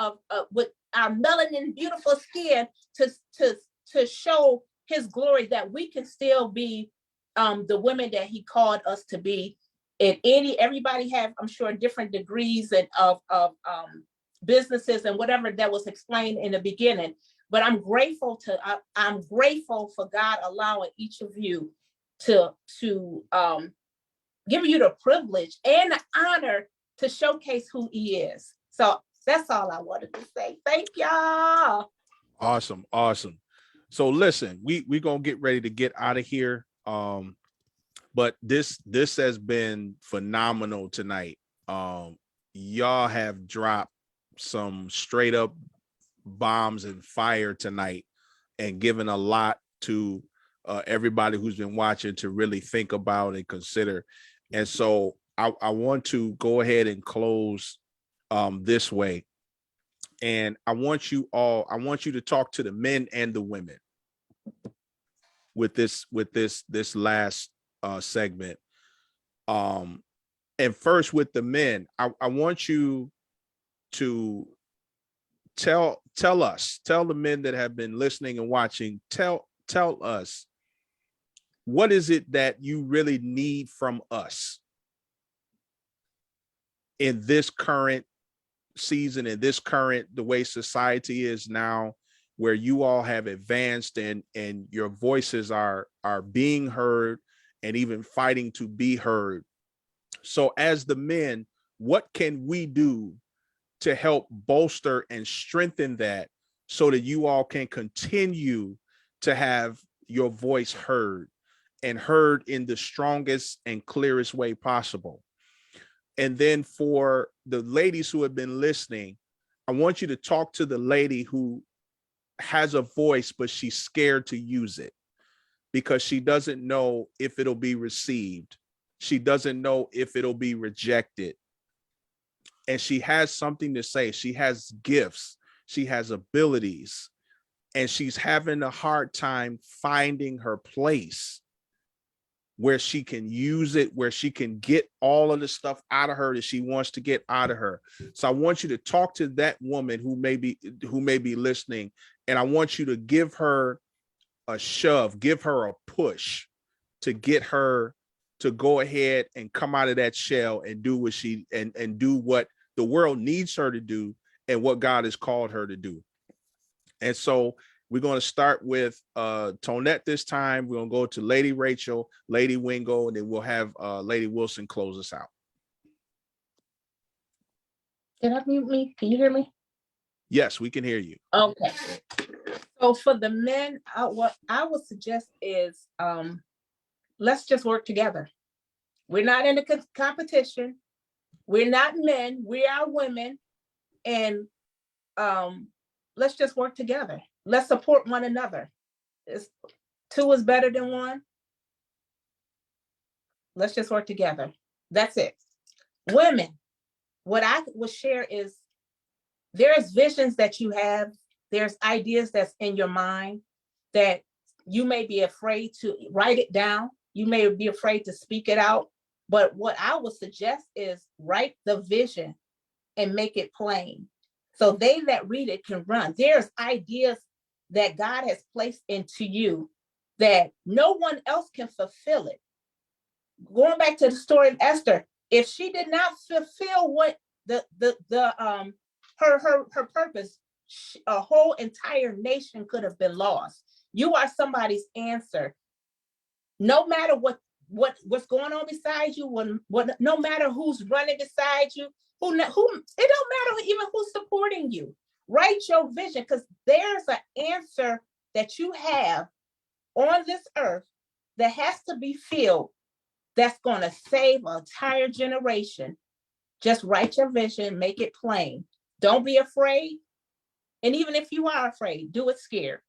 with our melanin beautiful skin, to show his glory, that we can still be the women that he called us to be. And everybody have, I'm sure, different degrees and of businesses and whatever that was explained in the beginning. But I'm grateful for God allowing each of you to give you the privilege and the honor to showcase who he is. So that's all I wanted to say. Thank y'all. Awesome. So listen, we're gonna get ready to get out of here. But this has been phenomenal tonight. Y'all have dropped some straight up bombs and fire tonight, and given a lot to everybody who's been watching to really think about and consider. And so I want to go ahead and close this way. And I want you to talk to the men and the women with this last segment. And first with the men, I want you to tell tell the men that have been listening and watching, tell us, what is it that you really need from us in this current season, in this current, the way society is now, where you all have advanced and your voices are being heard and even fighting to be heard. So as the men, what can we do to help bolster and strengthen that so that you all can continue to have your voice heard, and heard in the strongest and clearest way possible? And then for the ladies who have been listening, I want you to talk to the lady who has a voice, but she's scared to use it because she doesn't know if it'll be received. She doesn't know if it'll be rejected. And she has something to say. She has gifts. She has abilities. And she's having a hard time finding her place where she can use it, where she can get all of the stuff out of her that she wants to get out of her. So I want you to talk to that woman who may be listening, and I want you to give her a shove, give her a push to get her to go ahead and come out of that shell and do what she and do what the world needs her to do and what God has called her to do. And so we're going to start with Tonette this time. We're going to go to Lady Rachel, Lady Wingo, and then we'll have Lady Wilson close us out. Did I mute me? Can you hear me? Yes, we can hear you. Okay. So for the men, what I would suggest is let's just work together. We're not in a competition. We're not men. We are women. And let's just work together. Let's support one another. Two is better than one. Let's just work together. That's it. Women, what I would share is there's visions that you have. There's ideas that's in your mind that you may be afraid to write it down. You may be afraid to speak it out. But what I would suggest is write the vision and make it plain. So they that read it can run. There's ideas that God has placed into you that no one else can fulfill it. Going back to the story of Esther, if she did not fulfill what her purpose, a whole entire nation could have been lost. You are somebody's answer. No matter what's going on beside you, no matter who's running beside you, who it don't matter even who's supporting you. Write your vision, because there's an answer that you have on this earth that has to be filled, that's going to save an entire generation. Just write your vision, make it plain. Don't be afraid. And even if you are afraid, do it scared.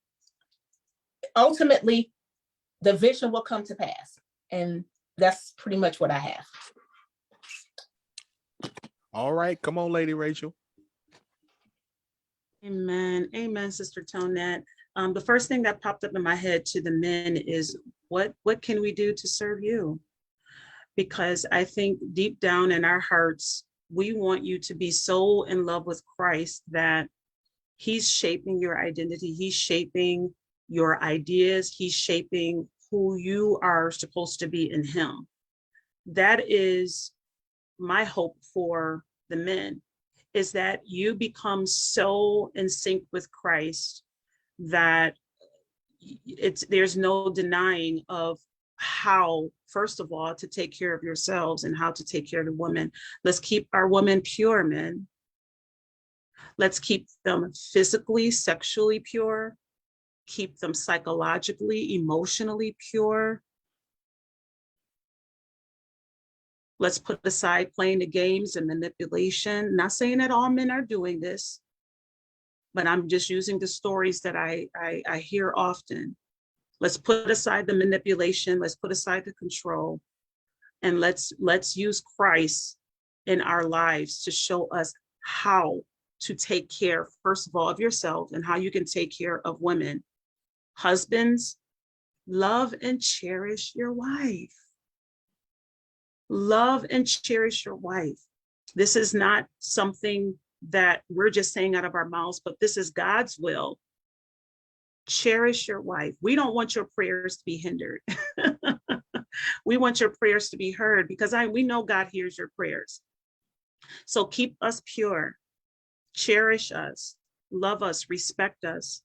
Ultimately, the vision will come to pass. And that's pretty much what I have. All right. Come on, Lady Rachel. Amen. Amen, Sister Tonette. The first thing that popped up in my head to the men is what can we do to serve you? Because I think deep down in our hearts, we want you to be so in love with Christ that he's shaping your identity. He's shaping your ideas. He's shaping who you are supposed to be in him. That is my hope for the men, is that you become so in sync with Christ that there's no denying of how, first of all, to take care of yourselves and how to take care of the women. Let's keep our women pure, men. Let's keep them physically, sexually pure. Keep them psychologically, emotionally pure. Let's put aside playing the games and manipulation. Not saying that all men are doing this, but I'm just using the stories that I hear often. Let's put aside the manipulation. Let's put aside the control. And let's use Christ in our lives to show us how to take care, first of all, of yourself and how you can take care of women. Husbands, love and cherish your wife. Love and cherish your wife. This is not something that we're just saying out of our mouths, but this is God's will. Cherish your wife. We don't want your prayers to be hindered. We want your prayers to be heard, because we know God hears your prayers. So keep us pure, cherish us, love us, respect us,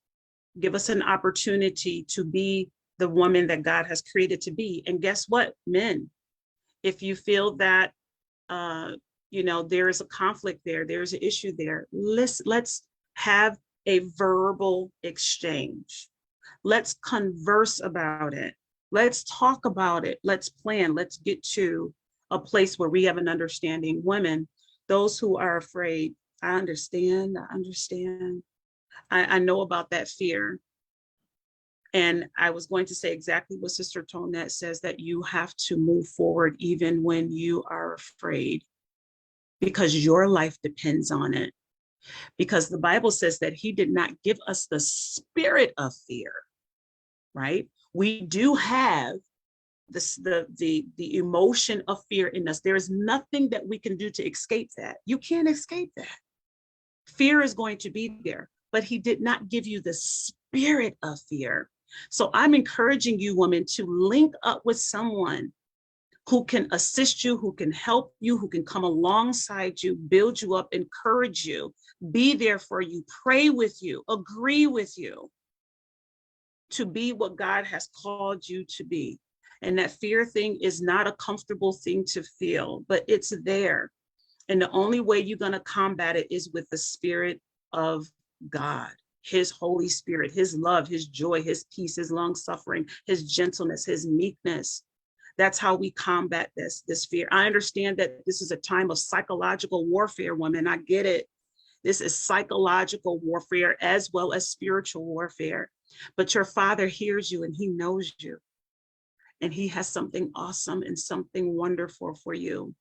give us an opportunity to be the woman that God has created to be. And guess what, men, if you feel that, there is a conflict there, there's an issue there, let's have a verbal exchange. Let's converse about it. Let's talk about it. Let's plan. Let's get to a place where we have an understanding. Women, those who are afraid, I understand. I know about that fear. And I was going to say exactly what Sister Tonette says, that you have to move forward even when you are afraid, because your life depends on it. Because the Bible says that he did not give us the spirit of fear, right? We do have the emotion of fear in us. There is nothing that we can do to escape that. You can't escape that. Fear is going to be there, but he did not give you the spirit of fear. So I'm encouraging you, women, to link up with someone who can assist you, who can help you, who can come alongside you, build you up, encourage you, be there for you, pray with you, agree with you, to be what God has called you to be. And that fear thing is not a comfortable thing to feel, but it's there. And the only way you're going to combat it is with the Spirit of God, his Holy Spirit, his love, his joy, his peace, his long suffering, his gentleness, his meekness. That's how we combat this fear. I understand that this is a time of psychological warfare, women. I get it. This is psychological warfare as well as spiritual warfare. But your Father hears you and he knows you. And he has something awesome and something wonderful for you.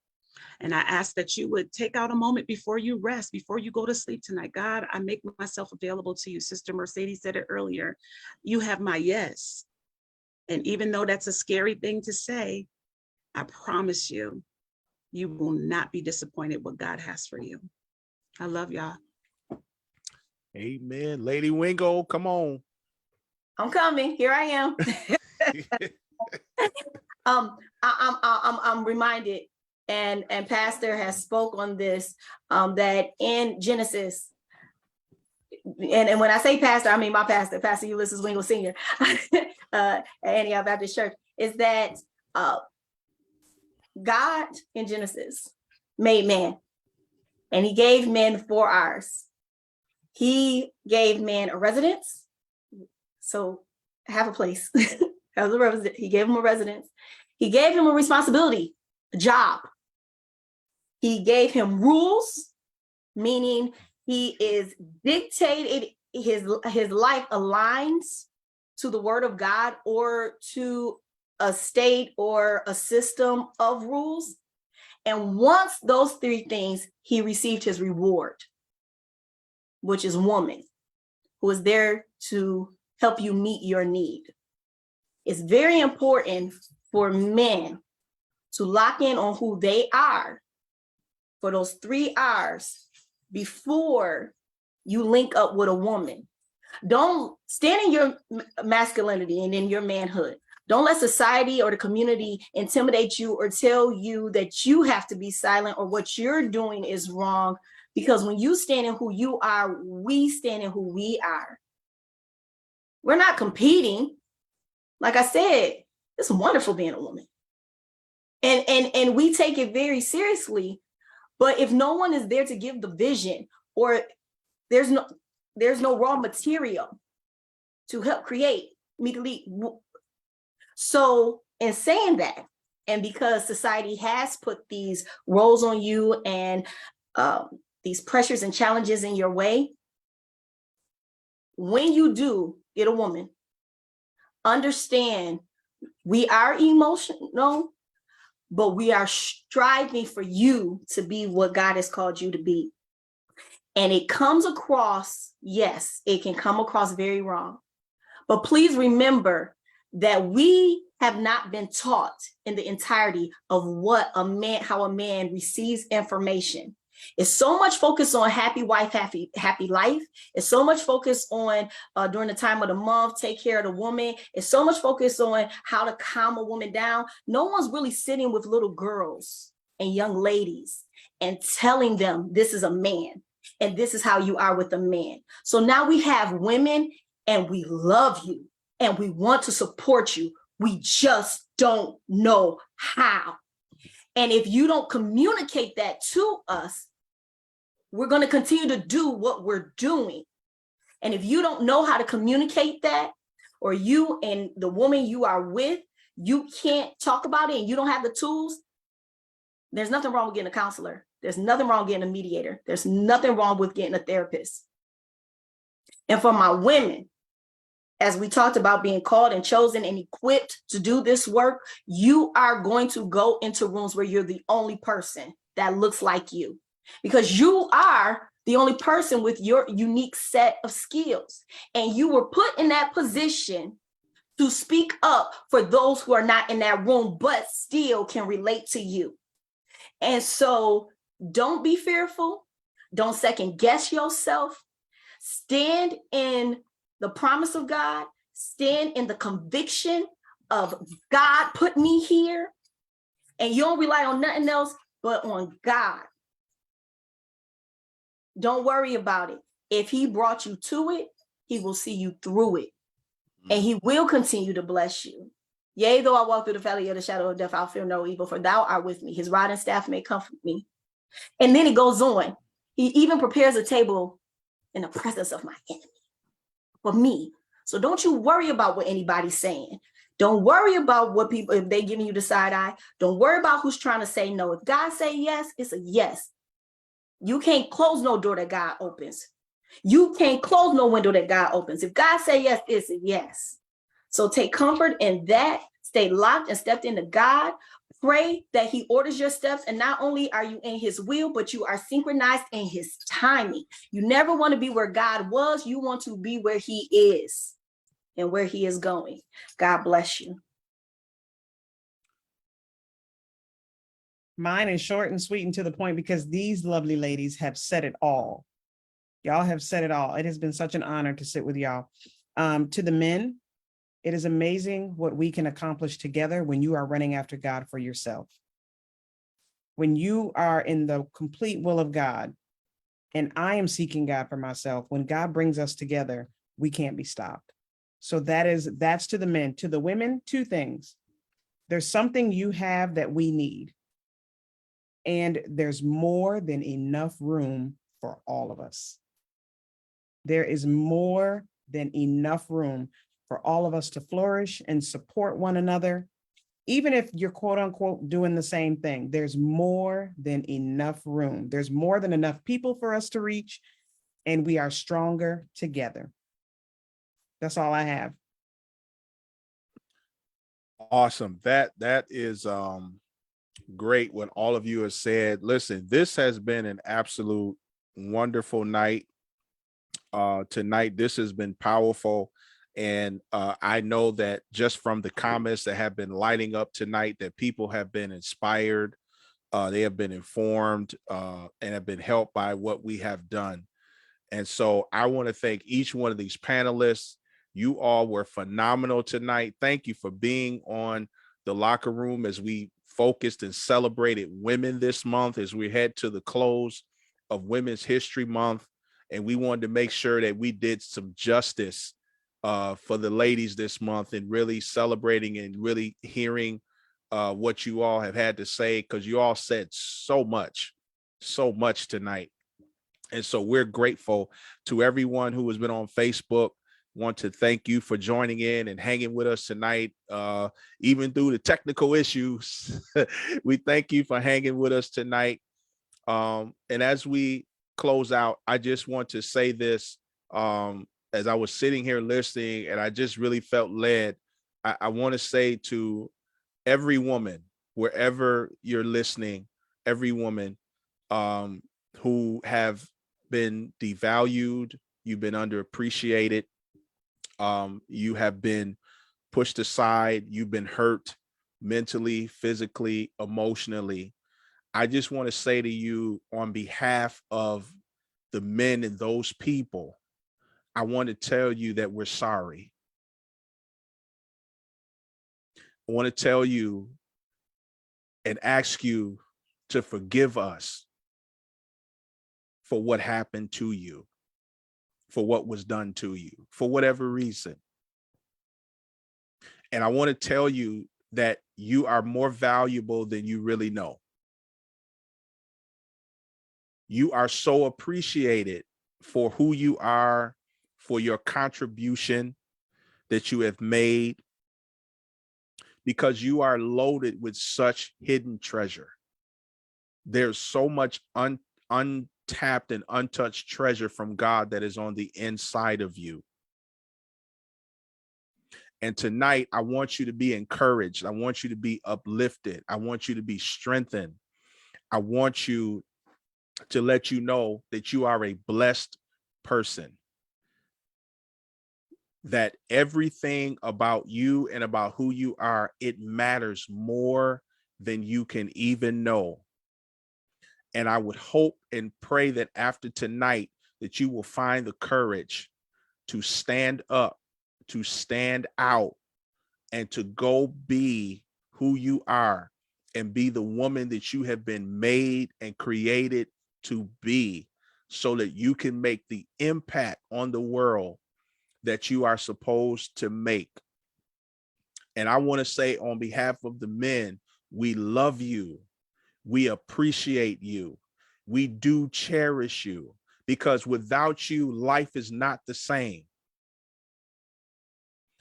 And I ask that you would take out a moment before you rest, before you go to sleep tonight. God, I make myself available to you. Sister Mercedes said it earlier. You have my yes. And even though that's a scary thing to say, I promise you, you will not be disappointed what God has for you. I love y'all. Amen. Lady Wingo, come on. I'm coming. Here I am. I'm reminded, and Pastor has spoke on this, that in Genesis, and when I say pastor, I mean my pastor, Pastor Ulysses Wingo Sr. At Antioch Baptist Church, is that God in Genesis made man, and he gave men 4 hours. He gave man a residence, so have a place. As a resident, he gave him a residence. He gave him a responsibility, a job. He gave him rules, meaning he is dictated, his life aligns to the word of God or to a state or a system of rules. And once those 3 things, he received his reward, which is woman, who is there to help you meet your need. It's very important for men to lock in on who they are for those 3 hours before you link up with a woman. Don't stand in your masculinity and in your manhood. Don't let society or the community intimidate you or tell you that you have to be silent or what you're doing is wrong. Because when you stand in who you are, we stand in who we are. We're not competing. Like I said, it's wonderful being a woman. And we take it very seriously. But if no one is there to give the vision, or there's no raw material to help create, so in saying that, and because society has put these roles on you and these pressures and challenges in your way, when you do get a woman, understand we are emotional, but we are striving for you to be what God has called you to be. And it comes across, yes, it can come across very wrong. But please remember that we have not been taught in the entirety of what how a man receives information. It's so much focus on happy wife, happy life. It's so much focus on during the time of the month, take care of the woman. It's so much focus on how to calm a woman down. No one's really sitting with little girls and young ladies and telling them this is a man and this is how you are with a man. So now we have women and we love you and we want to support you. We just don't know how. And if you don't communicate that to us, we're going to continue to do what we're doing. And if you don't know how to communicate that, or you and the woman you are with, you can't talk about it and you don't have the tools, there's nothing wrong with getting a counselor. There's nothing wrong with getting a mediator. There's nothing wrong with getting a therapist. And for my women, as we talked about being called and chosen and equipped to do this work, you are going to go into rooms where you're the only person that looks like you, because you are the only person with your unique set of skills. And you were put in that position to speak up for those who are not in that room, but still can relate to you. And so don't be fearful. Don't second guess yourself. Stand in the promise of God, stand in the conviction of God put me here, and you don't rely on nothing else but on God. Don't worry about it. If he brought you to it, he will see you through it, and he will continue to bless you. Yea, though I walk through the valley of the shadow of death, I'll fear no evil, for thou art with me. His rod and staff may comfort me. And then it goes on. He even prepares a table in the presence of my enemy. For me. So don't you worry about what anybody's saying. Don't worry about what people, if they giving you the side eye. Don't worry about who's trying to say no. If God say yes, it's a yes. You can't close no door that God opens. You can't close no window that God opens. If God say yes, it's a yes. So take comfort in that. Stay locked and stepped into God. Pray that he orders your steps, and not only are you in his will, but you are synchronized in his timing. You never want to be where God was. You want to be where he is and where he is going. God bless you. Mine is short and sweet and to the point, because these lovely ladies have said it all. Y'all have said it all. It has been such an honor to sit with y'all. To the men, it is amazing what we can accomplish together when you are running after God for yourself. When you are in the complete will of God, and I am seeking God for myself, when God brings us together, we can't be stopped. So that's to the men. To the women, two things. There's something you have that we need. And there's more than enough room for all of us. There is more than enough room for all of us to flourish and support one another. Even if you're quote unquote doing the same thing, there's more than enough room. There's more than enough people for us to reach, and we are stronger together. That's all I have. Awesome. That is great what all of you have said. Listen, this has been an absolute wonderful night. Tonight, this has been powerful. And I know that just from the comments that have been lighting up tonight, that people have been inspired, they have been informed, and have been helped by what we have done. And so I want to thank each one of these panelists. You all were phenomenal tonight. Thank you for being on the Locker Room as we focused and celebrated women this month, as we head to the close of Women's History Month. And we wanted to make sure that we did some justice for the ladies this month, and really celebrating and really hearing what you all have had to say, because you all said so much tonight. And so we're grateful to everyone who has been on Facebook. Want to thank you for joining in and hanging with us tonight, even through the technical issues. We thank you for hanging with us tonight. And as we close out, I just want to say this, as I was sitting here listening, and I just really felt led. I want to say to every woman, wherever you're listening, every woman who have been devalued, you've been underappreciated, you have been pushed aside, you've been hurt mentally, physically, emotionally. I just want to say to you, on behalf of the men and those people, I want to tell you that we're sorry. I want to tell you and ask you to forgive us for what happened to you, for what was done to you, for whatever reason. And I want to tell you that you are more valuable than you really know. You are so appreciated for who you are, for your contribution that you have made, because you are loaded with such hidden treasure. There's so much untapped and untouched treasure from God that is on the inside of you. And tonight, I want you to be encouraged. I want you to be uplifted. I want you to be strengthened. I want you to let you know that you are a blessed person, that everything about you and about who you are, it matters more than you can even know. And I would hope and pray that after tonight, that you will find the courage to stand up, to stand out, and to go be who you are and be the woman that you have been made and created to be, so that you can make the impact on the world that you are supposed to make. And I want to say, on behalf of the men, we love you. We appreciate you. We do cherish you, because without you, life is not the same.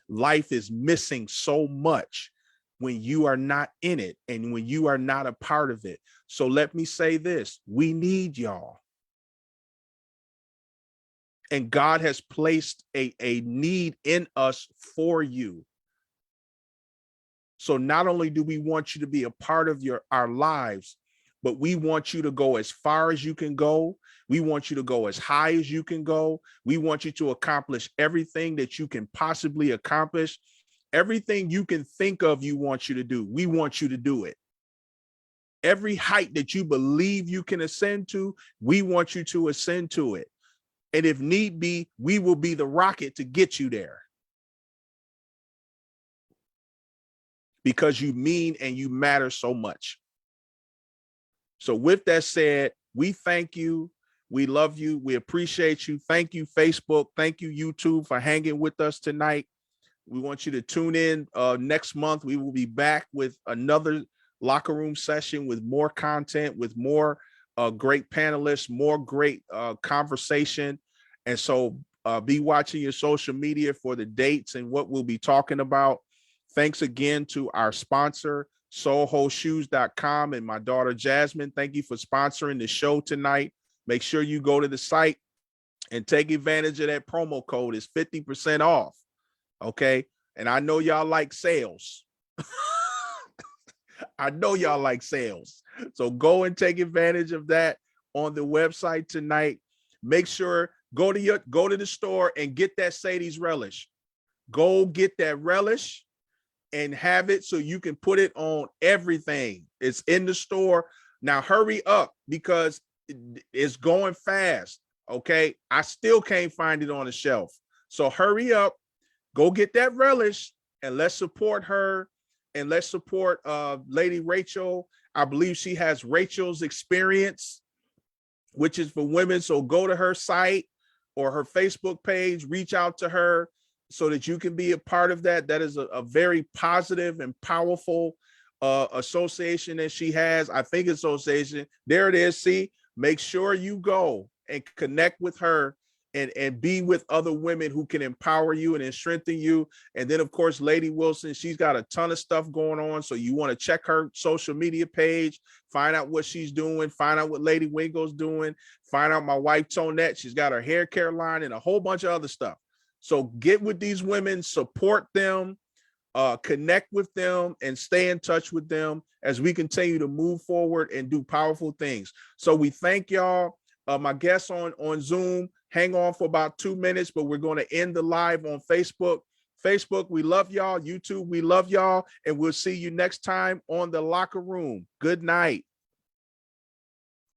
Life is missing so much when you are not in it and when you are not a part of it. So let me say this: we need y'all. And God has placed a need in us for you. So not only do we want you to be a part of our lives, but we want you to go as far as you can go. We want you to go as high as you can go. We want you to accomplish everything that you can possibly accomplish. Everything you can think of, you want you to do. We want you to do it. Every height that you believe you can ascend to, we want you to ascend to it. And if need be, we will be the rocket to get you there. Because you mean and you matter so much. So with that said, we thank you. We love you. We appreciate you. Thank you, Facebook. Thank you, YouTube, for hanging with us tonight. We want you to tune in next month. We will be back with another locker room session with more content, with more great panelists, more great conversation. And so be watching your social media for the dates and what we'll be talking about. Thanks again to our sponsor, SohoShoes.com, and my daughter, Jasmine. Thank you for sponsoring the show tonight. Make sure you go to the site and take advantage of that promo code. It's 50% off. Okay. And I know y'all like sales. I know y'all like sales. So go and take advantage of that on the website tonight. Make sure go to the store and get that Sadie's relish. Go get that relish and have it so you can put it on everything. It's in the store. Now hurry up, because it's going fast. Okay. I still can't find it on the shelf. So hurry up, go get that relish, and let's support her, and let's support Lady Rachel. I believe she has Rachel's Experience, which is for women. So go to her site or her Facebook page, reach out to her so that you can be a part of that. That is a very positive and powerful association that she has. I think association. There it is. See, make sure you go and connect with her and be with other women who can empower you and strengthen you. And then, of course, Lady Wilson, she's got a ton of stuff going on. So you want to check her social media page, find out what she's doing, find out what Lady Wingo's doing, find out my wife, Tonette. She's got her hair care line and a whole bunch of other stuff. So get with these women, support them, connect with them, and stay in touch with them as we continue to move forward and do powerful things. So we thank y'all. My guests on Zoom, hang on for about 2 minutes, but we're going to end the live on Facebook. Facebook, we love y'all. YouTube, we love y'all. And we'll see you next time on the Locker Room. Good night.